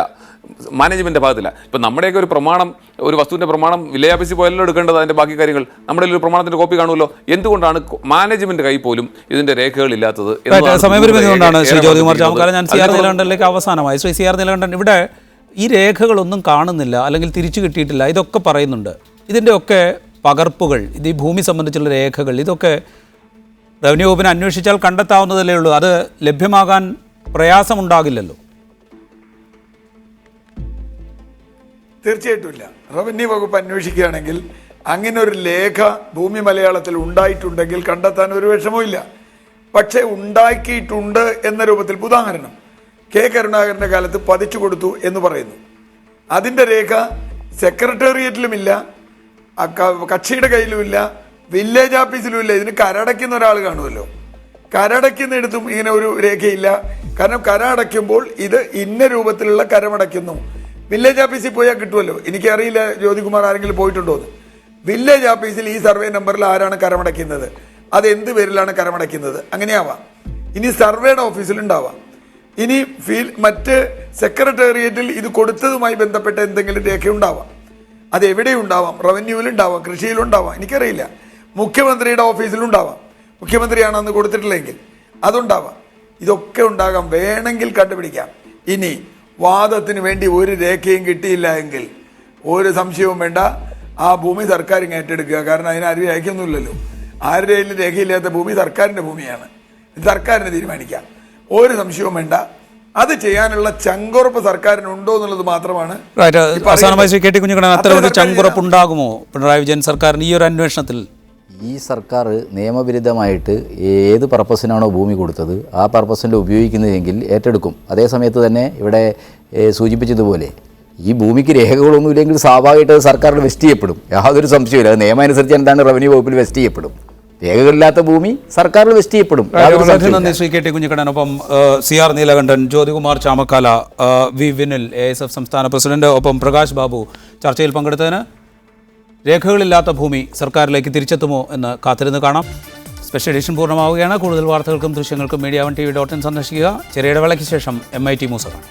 മാനേജ്മെൻറ്റിൻ്റെ ഭാഗത്തില്ല. ഇപ്പോൾ നമ്മുടെയൊക്കെ ഒരു പ്രമാണം, ഒരു വസ്തുവിൻ്റെ പ്രമാണം വില്ലേജ് ഓഫീസിൽ പോയല്ലോ എടുക്കേണ്ടത്. അതിൻ്റെ ബാക്കി കാര്യങ്ങൾ നമ്മുടെ ഒരു പ്രമാണത്തിൻ്റെ കോപ്പി കാണുമല്ലോ. എന്തുകൊണ്ടാണ് മാനേജ്മെൻറ്റ് കൈ പോലും ഇതിൻ്റെ രേഖകളില്ലാത്തത്? സമയപരിമിതി കൊണ്ടാണ് ശ്രീ ജ്യോതികുമാർ ചാമക്കാല. ഞാൻ CR നീലകണ്ഠനിലേക്ക് അവസാനമായി. ശ്രീ CR നീലകണ്ഠൻ, ഇവിടെ ഈ രേഖകളൊന്നും കാണുന്നില്ല, അല്ലെങ്കിൽ തിരിച്ചു കിട്ടിയിട്ടില്ല, ഇതൊക്കെ പറയുന്നുണ്ട്. ഇതിൻ്റെയൊക്കെ പകർപ്പുകൾ, ഇത് ഈ ഭൂമി സംബന്ധിച്ചുള്ള രേഖകൾ, ഇതൊക്കെ റവന്യൂ വകുപ്പിനെ അന്വേഷിച്ചാൽ കണ്ടെത്താവുന്നതല്ലേ ഉള്ളൂ. അത് ലഭ്യമാകാൻ പ്രയാസമുണ്ടാകില്ലല്ലോ? തീർച്ചയായിട്ടും ഇല്ല. റവന്യൂ വകുപ്പ് അന്വേഷിക്കുകയാണെങ്കിൽ അങ്ങനെ ഒരു രേഖ ഭൂമി മലയാളത്തിൽ ഉണ്ടായിട്ടുണ്ടെങ്കിൽ കണ്ടെത്താൻ ഒരു വിഷമവുമില്ല. പക്ഷേ ഉണ്ടാക്കിയിട്ടുണ്ട് എന്ന രൂപത്തിൽ, ഉദാഹരണം കെ കരുണാകരൻ്റെ കാലത്ത് പതിച്ചു കൊടുത്തു എന്ന് പറയുന്നു. അതിൻ്റെ രേഖ സെക്രട്ടേറിയറ്റിലുമില്ല, കക്ഷിയുടെ കയ്യിലുമില്ല, വില്ലേജ് ഓഫീസിലുമില്ല. ഇതിന് കരടയ്ക്കുന്ന ഒരാൾ കാണുമല്ലോ. കരടയ്ക്കുന്നിടത്തും ഇങ്ങനെ ഒരു രേഖയില്ല. കാരണം കര അടയ്ക്കുമ്പോൾ ഇത് ഇന്ന രൂപത്തിലുള്ള കരമടയ്ക്കുന്നു. വില്ലേജ് ഓഫീസിൽ പോയാൽ കിട്ടുമല്ലോ. എനിക്കറിയില്ല ജ്യോതികുമാർ ആരെങ്കിലും പോയിട്ടുണ്ടോ എന്ന്. വില്ലേജ് ഓഫീസിൽ ഈ സർവേ നമ്പറിൽ ആരാണ് കരമടയ്ക്കുന്നത്, അത് എന്ത് പേരിലാണ് കരമടയ്ക്കുന്നത്, അങ്ങനെയാവാം. ഇനി സർവേയുടെ ഓഫീസിലുണ്ടാവാം. ഇനി മറ്റ് സെക്രട്ടേറിയറ്റിൽ ഇത് കൊടുത്തതുമായി ബന്ധപ്പെട്ട എന്തെങ്കിലും രേഖയുണ്ടാവാം. അത് എവിടെയുണ്ടാവാം, റവന്യൂവിലുണ്ടാവാം, കൃഷിയിലുണ്ടാവാം, എനിക്കറിയില്ല. മുഖ്യമന്ത്രിയുടെ ഓഫീസിലുണ്ടാവാം, മുഖ്യമന്ത്രിയാണ് അന്ന് കൊടുത്തിട്ടില്ലെങ്കിൽ അതുണ്ടാവാം. ഇതൊക്കെ ഉണ്ടാകാം, വേണമെങ്കിൽ കണ്ടുപിടിക്കാം. ഇനി വാദത്തിന് വേണ്ടി ഒരു രേഖയും കിട്ടിയില്ല എങ്കിൽ ഒരു സംശയവും വേണ്ട, ആ ഭൂമി സർക്കാർ ഏറ്റെടുക്കുക. കാരണം അതിനാരും രേഖയൊന്നുമില്ലല്ലോ. ആരുടെയും രേഖയില്ലാത്ത ഭൂമി സർക്കാരിൻ്റെ ഭൂമിയാണ്, സർക്കാരിന് തീരുമാനിക്കാം. ഒരു സംശയവും വേണ്ട. അത് ചെയ്യാനുള്ള ചങ്കുറപ്പ് സർക്കാരിനുണ്ടോ എന്നുള്ളത് മാത്രമാണ്. അവസാനമായി ശ്രീ കെ ടി കുഞ്ഞിക്കണ്ണൻ, അത്തരം ഒരു ചങ്കുറപ്പ് ഉണ്ടാകുമോ പിണറായി വിജയൻ സർക്കാരിന് ഈ ഒരു അന്വേഷണത്തിൽ? ഈ സർക്കാർ നിയമവിരുദ്ധമായിട്ട് ഏത് പർപ്പസിനാണോ ഭൂമി കൊടുത്തത് ആ പർപ്പസിൽ ഉപയോഗിക്കുന്നതെങ്കിൽ ഏറ്റെടുക്കും. അതേസമയത്ത് തന്നെ ഇവിടെ സൂചിപ്പിച്ചതുപോലെ ഈ ഭൂമിക്ക് രേഖകളൊന്നുമില്ലെങ്കിൽ സ്വാഭാവികമായിട്ട് സർക്കാരിൽ വെസ്റ്റ് ചെയ്യപ്പെടും, യാതൊരു സംശയമില്ല. അത് നിയമം അനുസരിച്ച് എന്താണ് റവന്യൂ വകുപ്പിൽ വെസ്റ്റ് ചെയ്യപ്പെടും. രേഖകളില്ലാത്ത ഭൂമി സർക്കാരിൽ വെസ്റ്റ് ചെയ്യപ്പെടും. നന്ദി ശ്രീ കെ ടി കുഞ്ഞിക്കണ്ണനൊപ്പം CR Neelakandan, Jyothikumar Chamakkala, V Vinil ASF സംസ്ഥാന പ്രസിഡന്റ്, ഒപ്പം പ്രകാശ് ബാബു ചർച്ചയിൽ പങ്കെടുത്തതിന്. രേഖകളില്ലാത്ത ഭൂമി സർക്കാരിലേക്ക് തിരിച്ചെത്തുമോ എന്ന് കാത്തിരുന്ന് കാണാം. സ്പെഷ്യൽ എഡിഷൻ പൂർണ്ണമാവുകയാണ്. കൂടുതൽ വാർത്തകൾക്കും ദൃശ്യങ്ങൾക്കും media1tv.in സന്ദർശിക്കുക. ചെറിയ ഇടവേളയ്ക്ക് ശേഷം MIT മൂസ കാണാം.